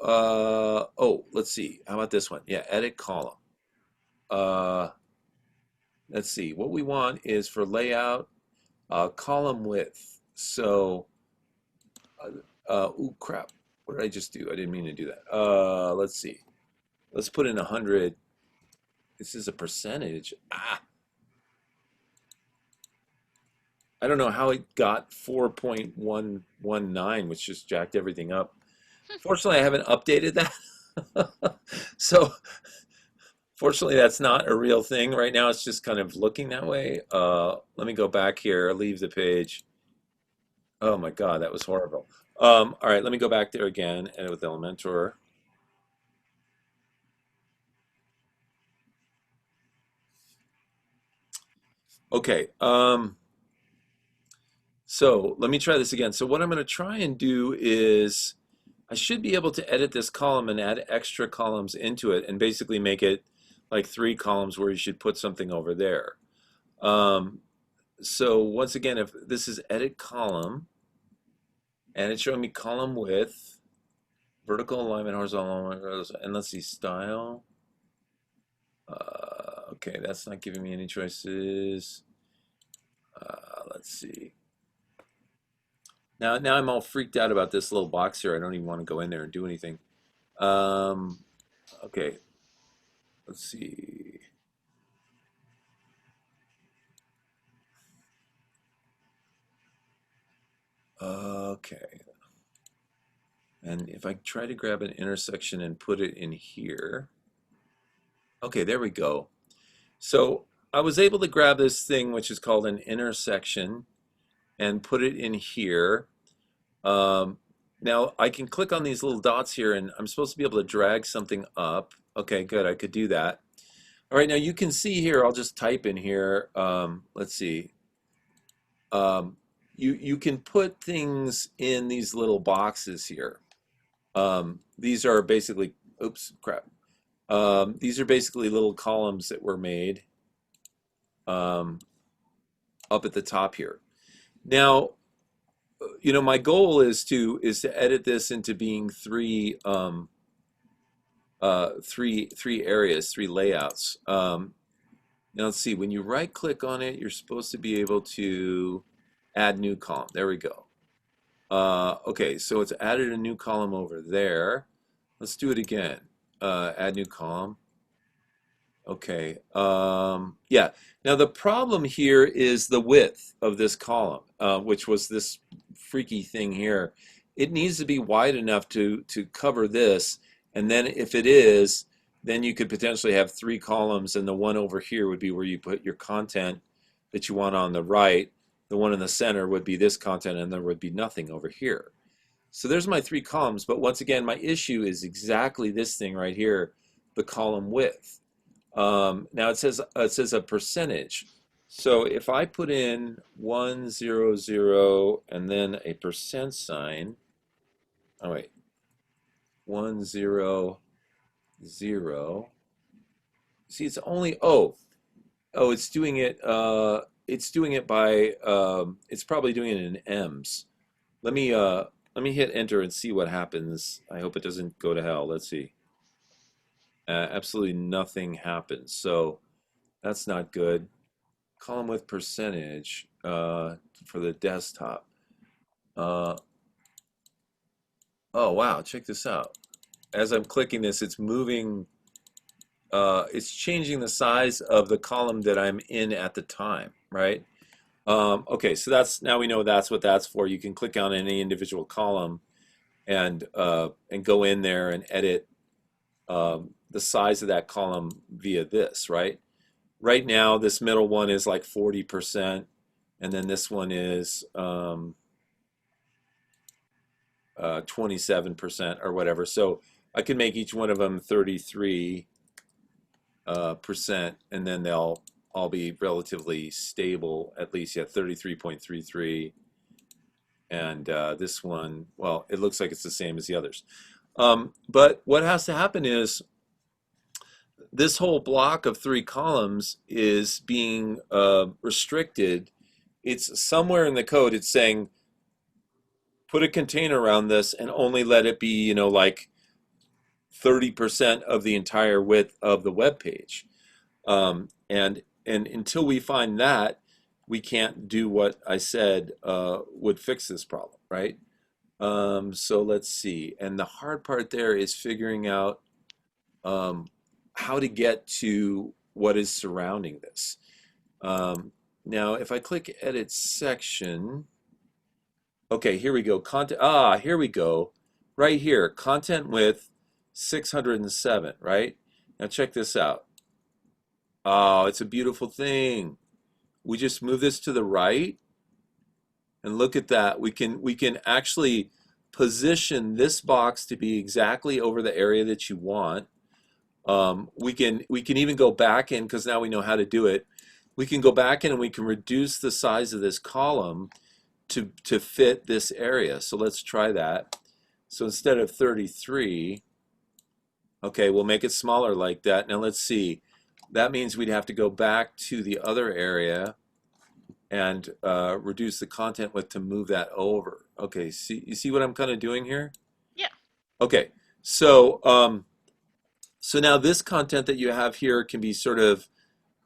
A: oh, let's see. How about this one? Yeah, edit column. Let's see. What we want is for layout, column width. So, ooh, crap. What did I just do? I didn't mean to do that. Let's see. Let's put in 100. This is a percentage. I don't know how it got 4.119, which just jacked everything up. Fortunately, I haven't updated that. So Fortunately, that's not a real thing right now. It's just kind of looking that way. Let me go back here, leave the page. Oh my God, that was horrible. All right, let me go back there again, edit with Elementor. Okay, so let me try this again. So what I'm going to try and do is I should be able to edit this column and add extra columns into it and basically make it like 3 columns where you should put something over there. So once again, if this is edit column, and it's showing me column width, vertical alignment, horizontal alignment, and let's see, style. Okay, that's not giving me any choices. Let's see. Now I'm all freaked out about this little box here. I don't even want to go in there and do anything. Okay, let's see. Okay. And if I try to grab an intersection and put it in here. Okay, there we go. So I was able to grab this thing, which is called an intersection, and put it in here. Now I can click on these little dots here, and I'm supposed to be able to drag something up. Okay, good, I could do that. All right, now you can see here, I'll just type in here, let's see. You can put things in these little boxes here. These are basically, oops, crap. These are basically little columns that were made up at the top here. Now, you know, my goal is to edit this into being three areas, 3 layouts. Now let's see. When you right click on it, you're supposed to be able to add new column. There we go. Okay, so it's added a new column over there. Let's do it again. Add new column. Okay. Yeah. Now the problem here is the width of this column, which was this freaky thing here. It needs to be wide enough to cover this, and then if it is, then you could potentially have 3 columns, and the one over here would be where you put your content that you want on the right. The one in the center would be this content, and there would be nothing over here. So there's my 3 columns, but once again, my issue is exactly this thing right here, the column width. Now it says a percentage. So if I put in 100 and then a percent sign, oh wait, 100. See, it's only it's doing it. It's doing it by. It's probably doing it in M's. Let me hit enter and see what happens. I hope it doesn't go to hell. Let's see. Absolutely nothing happens. So that's not good. Column width percentage for the desktop. Oh wow, check this out. As I'm clicking this, it's moving. It's changing the size of the column that I'm in at the time, right? Okay, so that's, now we know that's what that's for. You can click on any individual column and go in there and edit the size of that column via this, right? Right now, this middle one is like 40%, and then this one is 27% or whatever. So I can make each one of them 33%, and then they'll all be relatively stable, at least, yeah, 33.33. And this one, well, it looks like it's the same as the others. But what has to happen is this whole block of 3 columns is being restricted. It's somewhere in the code, it's saying, put a container around this and only let it be, you know, like 30% of the entire width of the web page. And until we find that, we can't do what I said would fix this problem, right? So let's see. And the hard part there is figuring out how to get to what is surrounding this. Now, if I click Edit Section, okay, here we go. Content. Here we go. Right here, content width 607. Right. Now check this out. Oh, it's a beautiful thing. We just move this to the right and look at that. We can actually position this box to be exactly over the area that you want. We can even go back in because now we know how to do it. We can go back in and we can reduce the size of this column to fit this area. So let's try that. So instead of 33, okay, we'll make it smaller like that. Now let's see. That means we'd have to go back to the other area and reduce the content width to move that over. Okay, you see what I'm kind of doing here?
D: Yeah.
A: Okay, so now this content that you have here can be sort of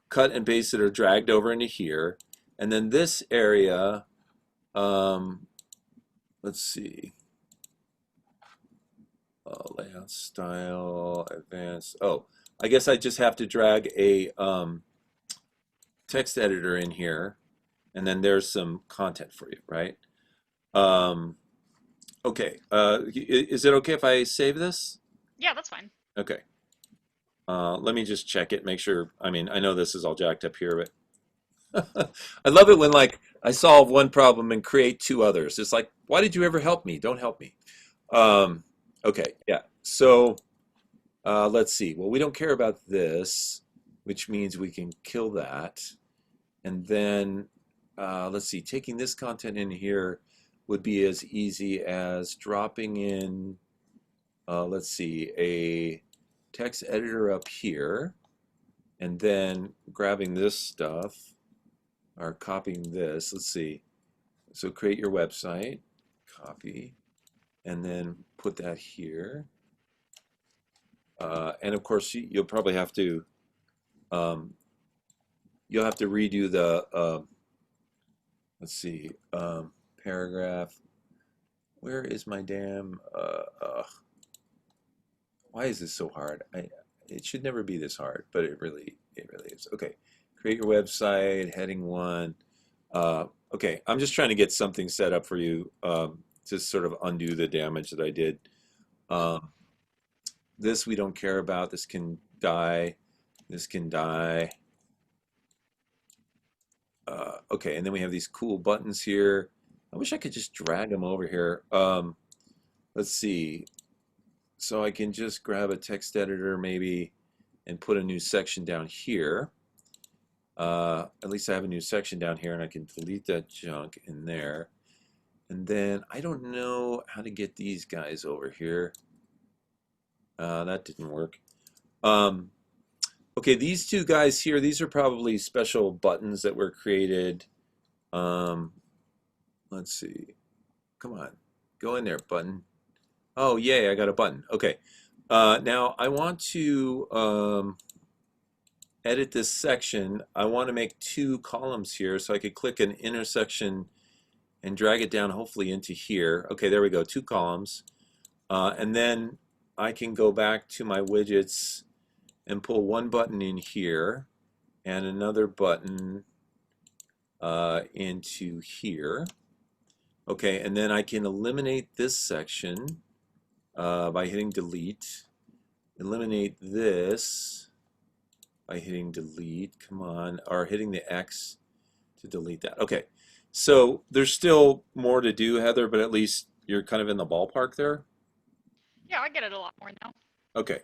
A: cut and pasted or dragged over into here. And then this area, let's see, layout style, advanced. Oh, I guess I just have to drag a text editor in here, and then there's some content for you, right? Okay, is it okay if I save this?
D: Yeah, that's fine.
A: Okay. Let me just check it, make sure. I mean, I know this is all jacked up here, but I love it when like I solve one problem and create two others. It's like, why did you ever help me? Don't help me. Um, okay, yeah. So let's see. Well, we don't care about this, which means we can kill that. And then let's see, taking this content in here would be as easy as dropping in, let's see, a text editor up here, and then grabbing this stuff, or copying this. Let's see. So create your website, copy, and then put that here. And of course, you'll probably have to, you'll have to redo the, let's see, paragraph. Where is my damn, why is this so hard? It should never be this hard, but it really is. Okay, create your website, heading one. Okay, I'm just trying to get something set up for you to sort of undo the damage that I did. This we don't care about. This can die. This can die. Okay, and then we have these cool buttons here. I wish I could just drag them over here. Let's see. So I can just grab a text editor maybe and put a new section down here. At least I have a new section down here and I can delete that junk in there. And then I don't know how to get these guys over here. That didn't work. Okay, these two guys here, these are probably special buttons that were created. Let's see. Come on. Go in there, button. Oh, yay, I got a button. Okay. Now I want to edit this section. I want to make two columns here so I could click an intersection and drag it down hopefully into here. Okay, there we go, two columns. And then I can go back to my widgets and pull one button in here and another button into here. Okay, and then I can eliminate this section by hitting delete. Eliminate this by hitting delete, come on, or hitting the X to delete that. Okay, so there's still more to do, Heather, but at least you're kind of in the ballpark there.
D: Yeah, I get it a lot more now.
A: Okay,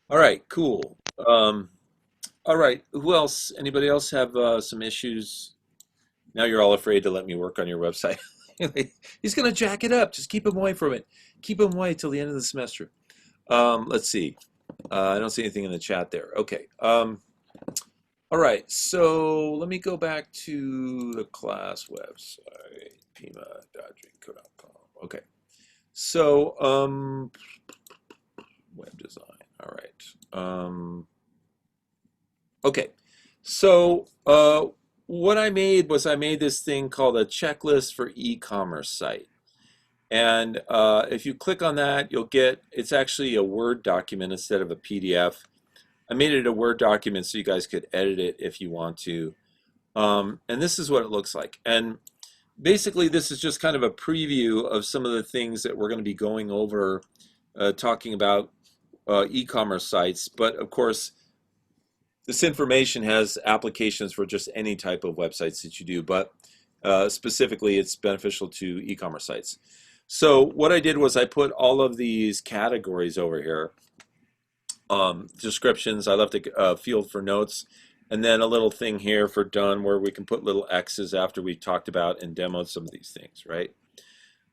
A: all right, cool. All right, who else? Anybody else have some issues? Now you're all afraid to let me work on your website. He's gonna jack it up. Just keep him away from it. Keep him away till the end of the semester. Let's see. I don't see anything in the chat there. Okay. All right. So let me go back to the class website, pima.drinko.com. Okay. So web design. All right. Okay. So what I made was I made this thing called a checklist for e-commerce site. And if you click on that, you'll get, it's actually a Word document instead of a PDF. I made it a Word document so you guys could edit it if you want to. And this is what it looks like. And basically, this is just kind of a preview of some of the things that we're going to be going over, talking about e-commerce sites. But of course, this information has applications for just any type of websites that you do, but specifically it's beneficial to e-commerce sites. So what I did was I put all of these categories over here. Descriptions, I left a field for notes, and then a little thing here for done where we can put little X's after we talked about and demoed some of these things, right?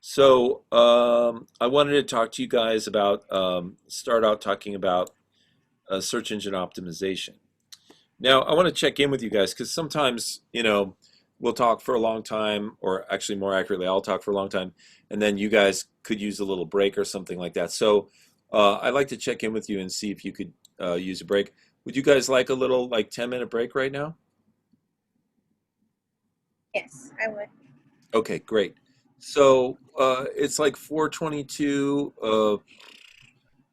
A: So I wanted to talk to you guys about, start out talking about search engine optimization. Now, I want to check in with you guys because sometimes, we'll talk for a long time, or actually more accurately, I'll talk for a long time, and then you guys could use a little break or something like that. So I'd like to check in with you and see if you could use a break. Would you guys like a little 10-minute break right now?
C: Yes, I would.
A: Okay, great. So it's like 4:22.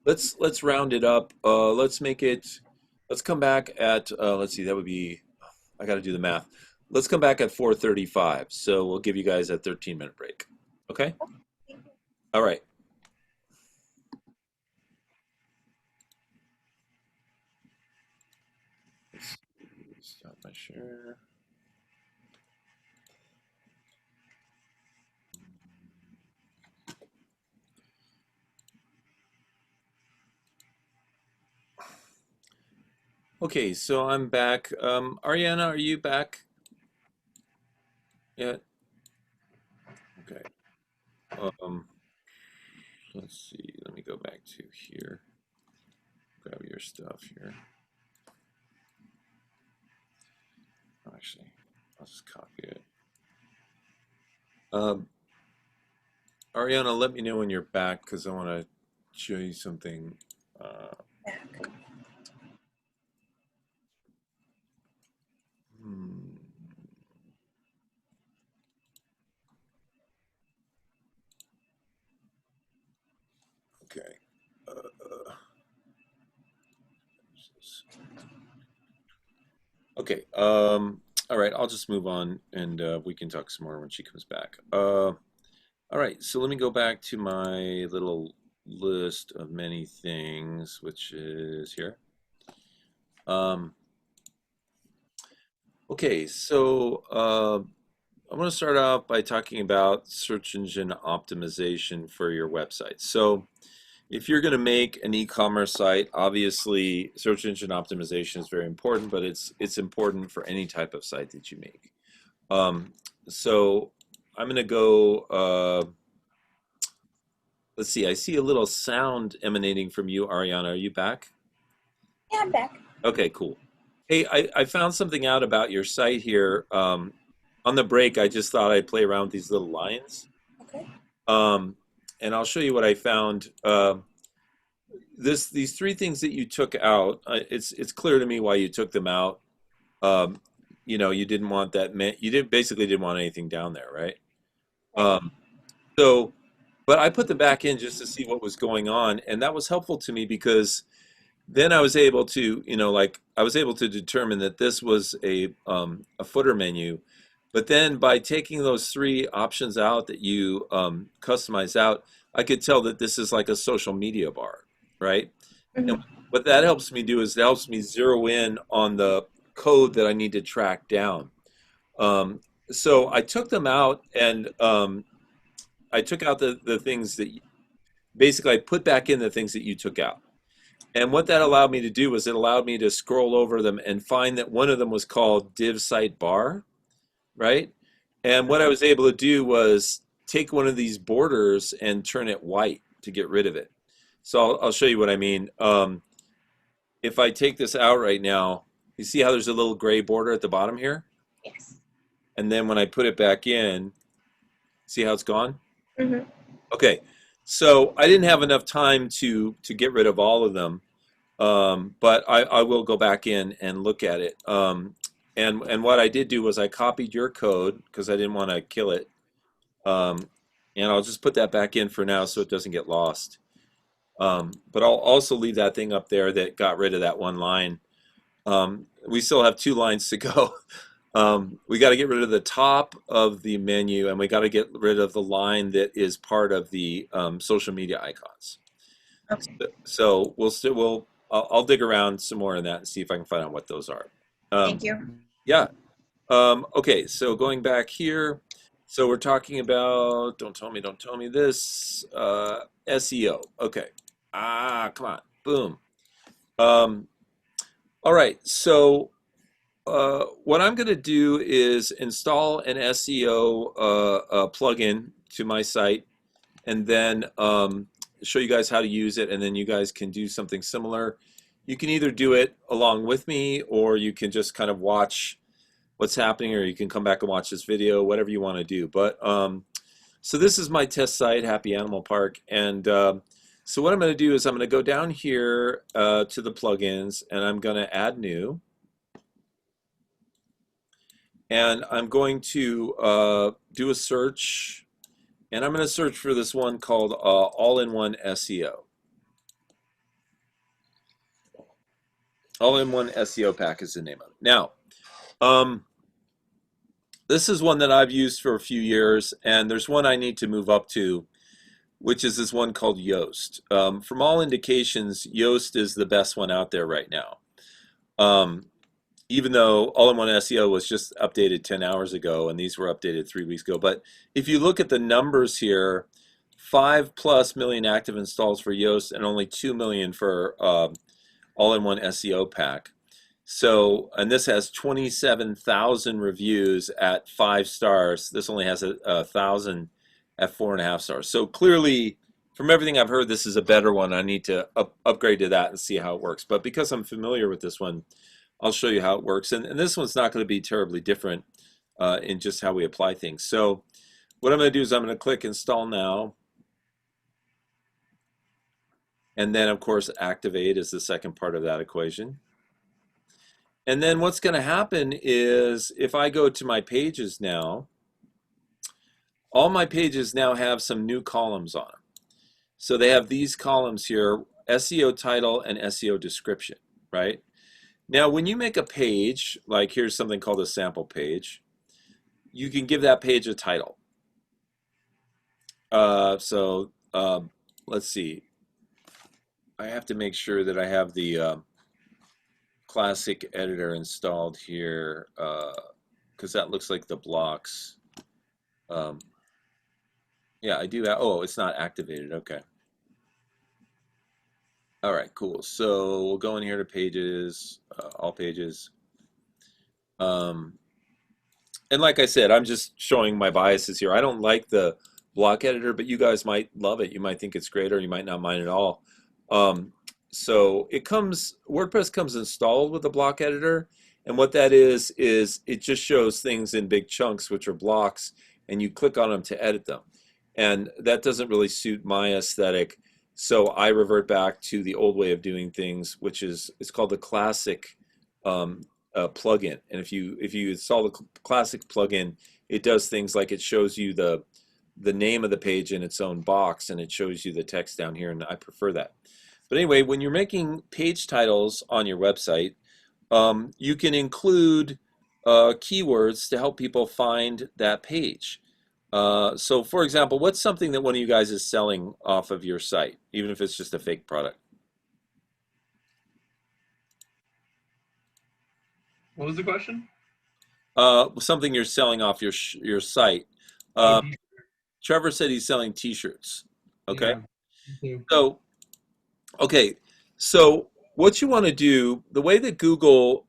A: Let's round it up. Let's make it. Let's come back at. Let's see. That would be. I got to do the math. Let's come back at 4:35. So we'll give you guys a 13-minute break. Okay. All right. Let's stop my share. Okay, so I'm back. Ariana, are you back yet? Okay. Let's see. Let me go back to here. Grab your stuff here. Actually, I'll just copy it. Ariana, let me know when you're back because I want to show you something. Hmm. Okay. Okay. All right. I'll just move on, and we can talk some more when she comes back. All right. So let me go back to my little list of many things, which is here. Okay. So I'm going to start out by talking about search engine optimization for your website. So if you're going to make an e-commerce site, obviously search engine optimization is very important, but it's important for any type of site that you make. So I'm going to go, let's see, I see a little sound emanating from you, Ariana. Are you back?
C: Yeah, I'm back.
A: Okay, cool. Hey, I found something out about your site here. On the break, I just thought I'd play around with these little lines.
C: Okay.
A: And I'll show you what I found. These three things that you took out, it's clear to me why you took them out. You didn't want that. You basically didn't want anything down there, right? But I put them back in just to see what was going on, and that was helpful to me because then I was able to, I was able to determine that this was a footer menu. But then by taking those three options out that you customize out, I could tell that this is like a social media bar, right?
C: Mm-hmm.
A: And what that helps me do is it helps me zero in on the code that I need to track down. So I took them out, and I took out the things that basically I put back in the things that you took out. And what that allowed me to do was it allowed me to scroll over them and find that one of them was called div site bar, right? And what I was able to do was take one of these borders and turn it white to get rid of it. So I'll show you what I mean. If I take this out right now, you see how there's a little gray border at the bottom here?
C: Yes.
A: And then when I put it back in, see how it's gone?
C: Mm-hmm.
A: Okay, so I didn't have enough time to get rid of all of them, but I will go back in and look at it. And what I did do was I copied your code because I didn't want to kill it. And I'll just put that back in for now so it doesn't get lost. But I'll also leave that thing up there that got rid of that one line. We still have 2 lines to go. We got to get rid of the top of the menu, and we got to get rid of the line that is part of the social media icons.
C: Okay.
A: So we'll I'll dig around some more in that and see if I can find out what those are.
C: Thank you.
A: Yeah. Okay, so going back here, so we're talking about, don't tell me this, SEO. Okay. Come on. Boom. Um, all right, so what I'm going to do is install an SEO plugin to my site, and then show you guys how to use it, and then you guys can do something similar. You can either do it along with me, or you can just kind of watch what's happening, or you can come back and watch this video, whatever you want to do. But so this is my test site, Happy Animal Park, and so what I'm going to do is I'm going to go down here to the plugins, and I'm going to add new, and I'm going to do a search, and I'm going to search for this one called All-in-One SEO. All-in-One SEO Pack is the name of it. Now, this is one that I've used for a few years, and there's one I need to move up to, which is this one called Yoast. From all indications, Yoast is the best one out there right now. Even though All-in-One SEO was just updated 10 hours ago, and these were updated 3 weeks ago. But if you look at the numbers here, 5+ million active installs for Yoast and only 2 million for All-in-One SEO Pack. So, and this has 27,000 reviews at 5 stars. This only has 1,000 at 4.5 stars. So clearly, from everything I've heard, this is a better one. I need to upgrade to that and see how it works. But because I'm familiar with this one, I'll show you how it works. And this one's not going to be terribly different in just how we apply things. So what I'm going to do is I'm going to click Install Now. And then, of course, Activate is the second part of that equation. And then what's going to happen is if I go to my pages now, all my pages now have some new columns on them. So they have these columns here, SEO title and SEO description, right? Now, when you make a page, like here's something called a sample page, you can give that page a title. Let's see. I have to make sure that I have the classic editor installed here because that looks like the blocks. Yeah, I do have, oh, it's not activated, okay. All right, cool. So we'll go in here to pages, all pages. And like I said, I'm just showing my biases here. I don't like the block editor, but you guys might love it. You might think it's great, or you might not mind at all. So it comes, WordPress comes installed with a block editor, and what that is it just shows things in big chunks, which are blocks, and you click on them to edit them. And that doesn't really suit my aesthetic, so I revert back to the old way of doing things, which is, it's called the classic plugin. And if you install the classic plugin, it does things like it shows you the name of the page in its own box, and it shows you the text down here, and I prefer that. But anyway, when you're making page titles on your website, you can include keywords to help people find that page. So for example, what's something that one of you guys is selling off of your site, even if it's just a fake product?
B: What was the question?
A: Something you're selling off your site. Trevor said he's selling t-shirts. Okay.
B: Yeah,
A: So what you want to do, the way that Google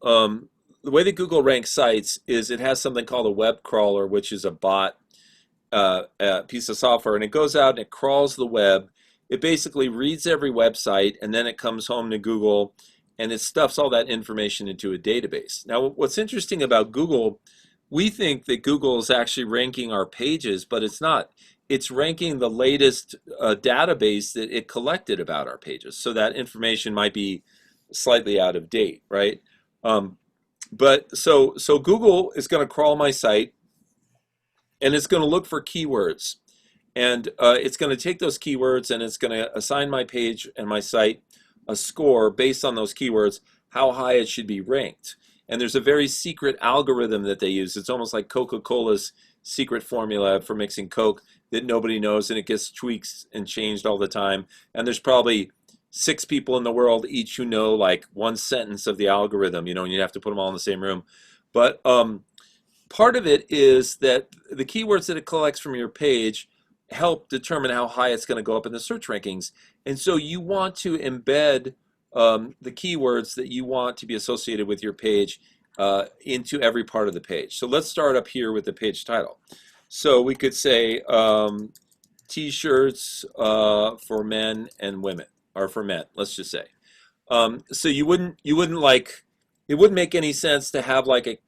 A: ranks sites is it has something called a web crawler, which is a bot piece of software, and it goes out and it crawls the web. It basically reads every website, and then it comes home to Google, and it stuffs all that information into a database. Now, what's interesting about Google, we think that Google is actually ranking our pages, but it's not. It's ranking the latest database that it collected about our pages. So that information might be slightly out of date, right? But so Google is going to crawl my site, and it's going to look for keywords. And it's going to take those keywords, and it's going to assign my page and my site a score based on those keywords, how high it should be ranked. And there's a very secret algorithm that they use. It's almost like Coca-Cola's secret formula for mixing Coke that nobody knows, and it gets tweaked and changed all the time. And there's probably 6 people in the world, each who know like one sentence of the algorithm, and you have to put them all in the same room. But part of it is that the keywords that it collects from your page help determine how high it's going to go up in the search rankings. And so you want to embed the keywords that you want to be associated with your page into every part of the page. So let's start up here with the page title. So we could say t-shirts for men and women, or for men, let's just say. So you wouldn't like, it wouldn't make any sense to have like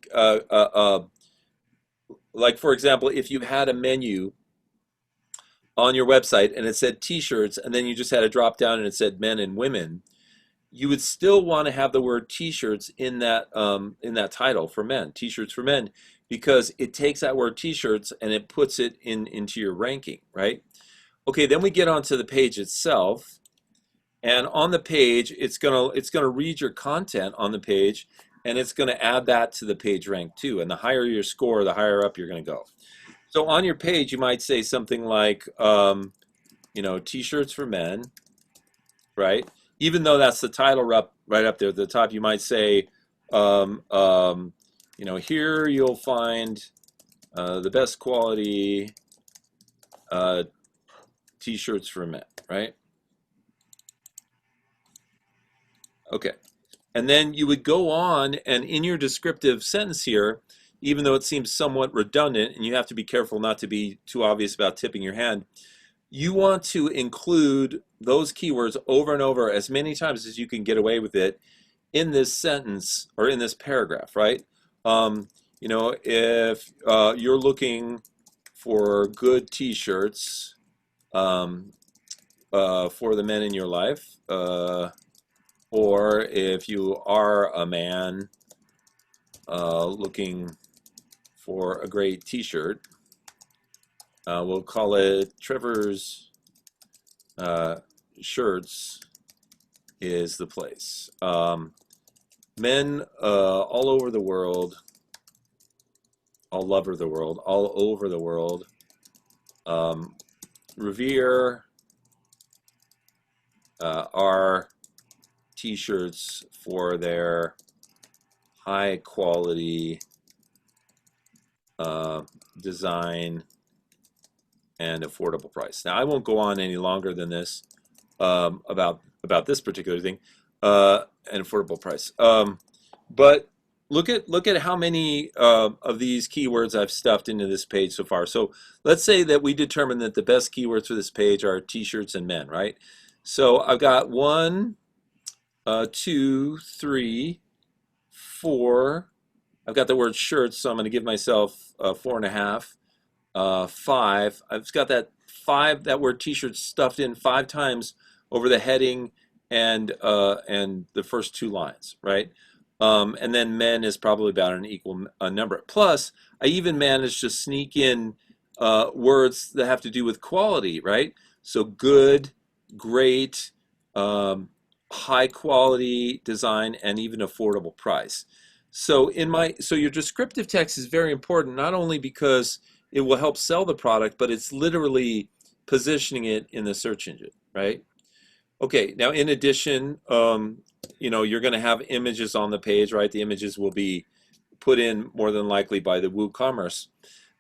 A: like for example, if you had a menu on your website and it said t-shirts and then you just had a drop down and it said men and women, you would still want to have the word t-shirts in that title for men, t-shirts for men, because it takes that word t-shirts and it puts it into your ranking, right? Okay, then we get onto the page itself, and on the page it's gonna read your content on the page, and it's gonna add that to the page rank too. And the higher your score, the higher up you're gonna go. So on your page, you might say something like, t-shirts for men, right? Even though that's the title right up there at the top, you might say, here you'll find the best quality t-shirts for men, right? Okay. And then you would go on, and in your descriptive sentence here, even though it seems somewhat redundant, and you have to be careful not to be too obvious about tipping your hand, you want to include those keywords over and over as many times as you can get away with it in this sentence or in this paragraph, right? If you're looking for good t-shirts for the men in your life, or if you are a man looking for a great t-shirt, we'll call it Trevor's Shirts is the place. Men all over the world, all over the world, revere our t-shirts for their high quality design and affordable price. Now I won't go on any longer than this about this particular thing, and affordable price. But look at how many of these keywords I've stuffed into this page so far. So let's say that we determined that the best keywords for this page are t-shirts and men, right? So I've got 1, 2, 3, 4. I've got the word shirts, so I'm going to give myself 4.5. 5. I've got that word t-shirt stuffed in 5 times over the heading and the first 2 lines, right? And then men is probably about an equal number. Plus, I even managed to sneak in words that have to do with quality, right? So good, great, high quality design, and even affordable price. So your descriptive text is very important, not only because it will help sell the product, but it's literally positioning it in the search engine, right? Okay, now in addition, you're going to have images on the page, right? The images will be put in more than likely by the WooCommerce.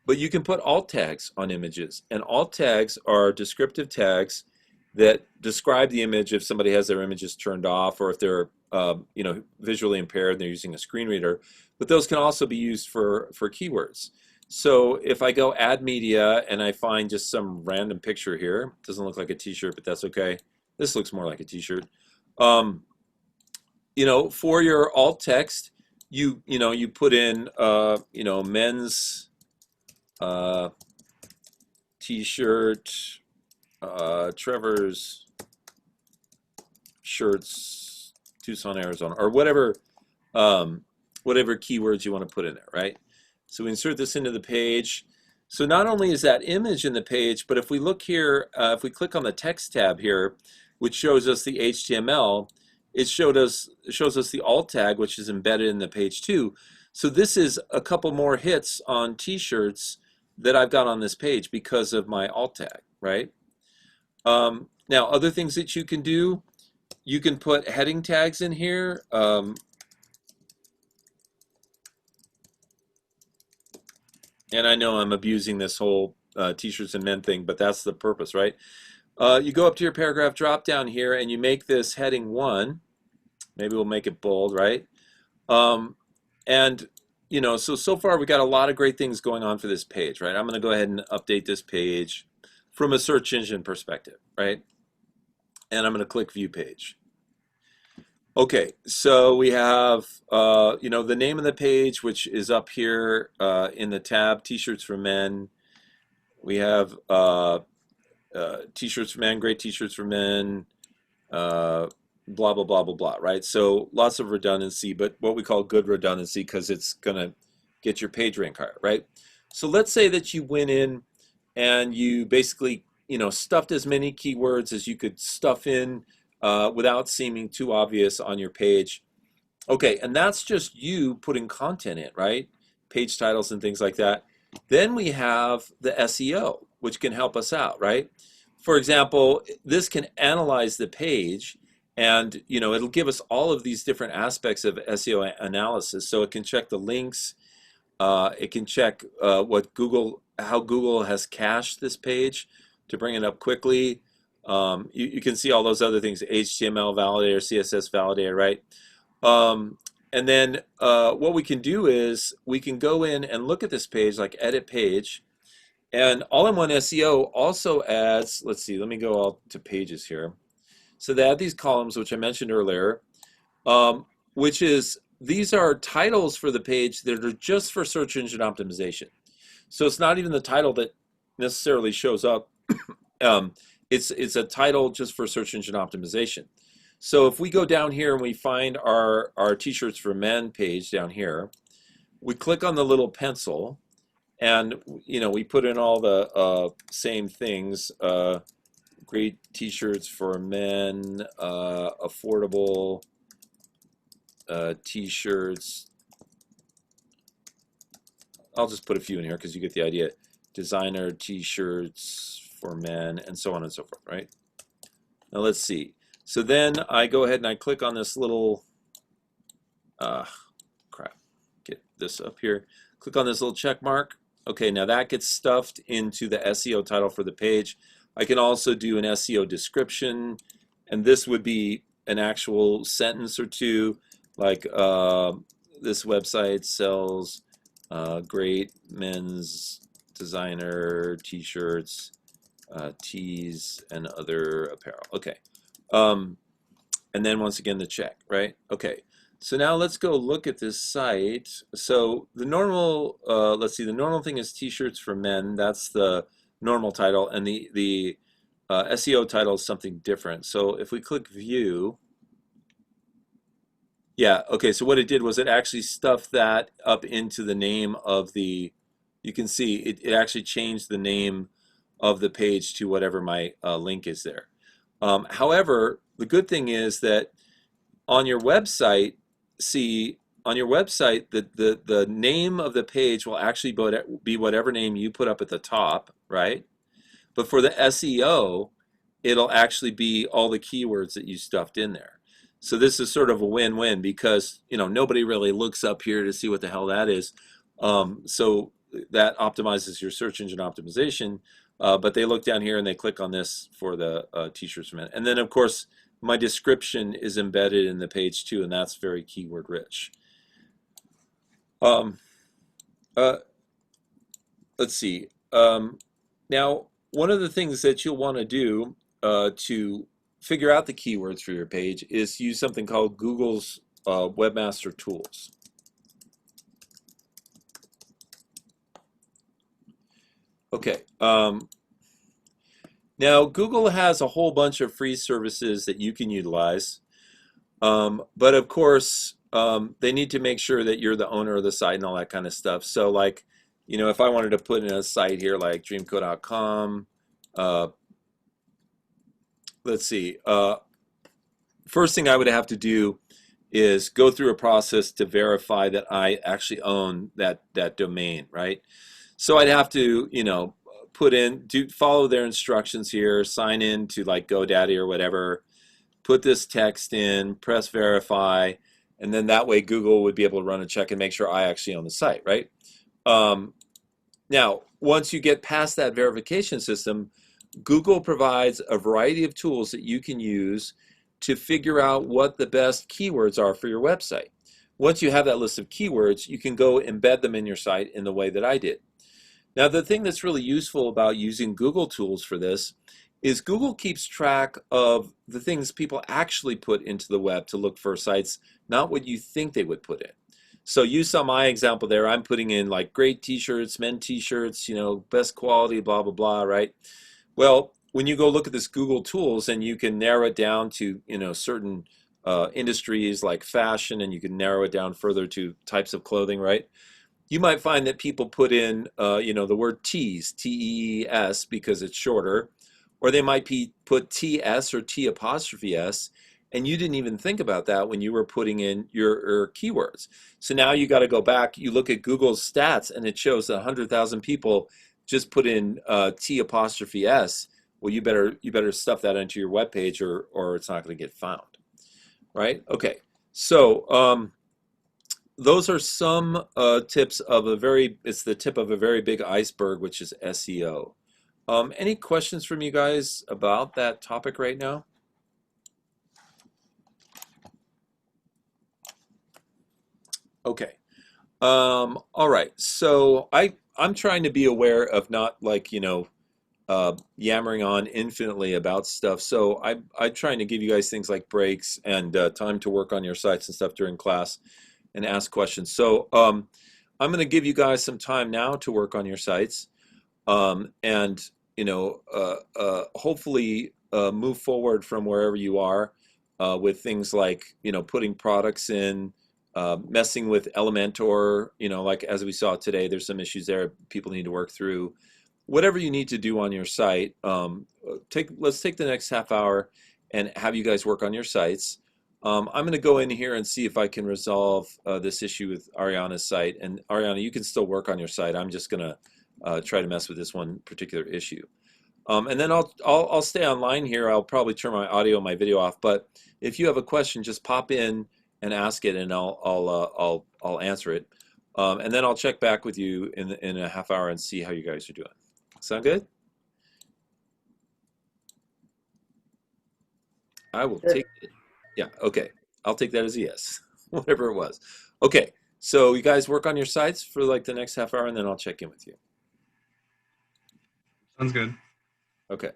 A: But you can put alt tags on images, and alt tags are descriptive tags that describe the image if somebody has their images turned off, or if they're visually impaired and they're using a screen reader. But those can also be used for keywords. So if I go add media and I find just some random picture here, doesn't look like a t-shirt, but that's okay. This looks more like a t-shirt. For your alt text, you put in men's t-shirt, Trevor's Shirts, Tucson, Arizona, or whatever keywords you want to put in there, right? So we insert this into the page. So not only is that image in the page, but if we look here, if we click on the text tab here, which shows us the HTML, it shows us the alt tag, which is embedded in the page too. So this is a couple more hits on t-shirts that I've got on this page because of my alt tag, right? Now, other things that you can do, You can put heading tags in here. And I know I'm abusing this whole t-shirts and men thing, but that's the purpose, right? You go up to your paragraph drop down here and you make this heading 1. Maybe we'll make it bold, right? And you know, so far we got a lot of great things going on for this page, right? I'm going to go ahead and update this page from a search engine perspective, right? And I'm going to click view page. Okay, so we have you know, the name of the page, which is up here in the tab T-shirts for men. We have T-shirts for men, great T-shirts for men, blah blah blah blah blah, right? So lots of redundancy, but what we call good redundancy because it's gonna get your page rank higher, right? So let's say that you went in and you basically, you know, stuffed as many keywords as you could stuff in without seeming too obvious on your page. Okay, and that's just you putting content in, right? Page titles and things like that. Then we have the SEO, which can help us out, right? For example, this can analyze the page and, you know, it'll give us all of these different aspects of SEO analysis. So it can check the links, it can check how Google has cached this page to bring it up quickly. You can see all those other things, HTML validator, CSS validator, right? And then what we can do is we can go in and look at this page, like edit page, and all-in-one SEO also adds, let's see, let me go all to pages here. So they add these columns, which I mentioned earlier, which is, these are titles for the page that are just for search engine optimization. So it's not even the title that necessarily shows up. It's a title just for search engine optimization. So if we go down here and we find our T-shirts for men page down here, we click on the little pencil, and you know, we put in all the same things, great T-shirts for men, affordable T-shirts. I'll just put a few in here because you get the idea. Designer T-shirts for men, and so on and so forth, right? Now let's see. So then I go ahead and I click on this little, crap, get this up here. Click on this little check mark. Okay, now that gets stuffed into the SEO title for the page. I can also do an SEO description, and this would be an actual sentence or two, like this website sells great men's designer T-shirts, tees, and other apparel. Okay. And then once again the check, right? Okay, so now let's go look at this site. So the normal, let's see, the normal thing is T-shirts for men. That's the normal title, and the SEO title is something different. So if we click view, yeah, okay, so what it did was it actually stuffed that up into the name of the, you can see it actually changed the name of the page to whatever my link is there. However, the good thing is that on your website, the name of the page will actually be whatever name you put up at the top, right? But for the SEO, it'll actually be all the keywords that you stuffed in there. So this is sort of a win-win because, you know, nobody really looks up here to see what the hell that is. So that optimizes your search engine optimization. But they look down here and they click on this for the T-shirts for men. And then, of course, my description is embedded in the page too, and that's very keyword rich. Let's see. Now, one of the things that you'll want to do to figure out the keywords for your page is use something called Google's Webmaster Tools. Okay. Now, Google has a whole bunch of free services that you can utilize, but of course, they need to make sure that you're the owner of the site and all that kind of stuff. So, like, you know, if I wanted to put in a site here like dreamco.com, let's see. First thing I would have to do is go through a process to verify that I actually own that domain, right? So I'd have to, you know, follow their instructions here, sign in to like GoDaddy or whatever, put this text in, press verify, and then that way Google would be able to run a check and make sure I actually own the site, right? Now, once you get past that verification system, Google provides a variety of tools that you can use to figure out what the best keywords are for your website. Once you have that list of keywords, you can go embed them in your site in the way that I did. Now, the thing that's really useful about using Google tools for this is Google keeps track of the things people actually put into the web to look for sites, not what you think they would put in. So you saw my example there. I'm putting in like great t-shirts, men t-shirts, you know, best quality, blah, blah, blah, right? Well, when you go look at this Google tools and you can narrow it down to, you know, certain industries like fashion, and you can narrow it down further to types of clothing, right? You might find that people put in, you know, the word tees, T-E-E-S, because it's shorter, or they might put T-S or T apostrophe S, and you didn't even think about that when you were putting in your keywords. So now you got to go back, you look at Google's stats, and it shows that 100,000 people just put in T apostrophe S. Well, you better stuff that into your web page, or it's not going to get found, right? Okay, so those are some tips of it's the tip of a very big iceberg, which is SEO. Any questions from you guys about that topic right now? Okay. All right. So I'm trying to be aware of not, like, you know, yammering on infinitely about stuff. So I'm trying to give you guys things like breaks and time to work on your sites and stuff during class and ask questions. So I'm going to give you guys some time now to work on your sites, and, you know, hopefully move forward from wherever you are with things like, you know, putting products in, messing with Elementor, you know, like as we saw today, there's some issues there people need to work through. Whatever you need to do on your site, let's take the next half hour and have you guys work on your sites. I'm going to go in here and see if I can resolve this issue with Ariana's site. And Ariana, you can still work on your site. I'm just going to try to mess with this one particular issue. And then I'll stay online here. I'll probably turn my audio and my video off. But if you have a question, just pop in and ask it, and I'll answer it. And then I'll check back with you in a half hour and see how you guys are doing. Sound good? I will take it. Yeah, okay. I'll take that as a yes, whatever it was. Okay, so you guys work on your sites for like the next half hour, and then I'll check in with you.
B: Sounds good.
A: Okay.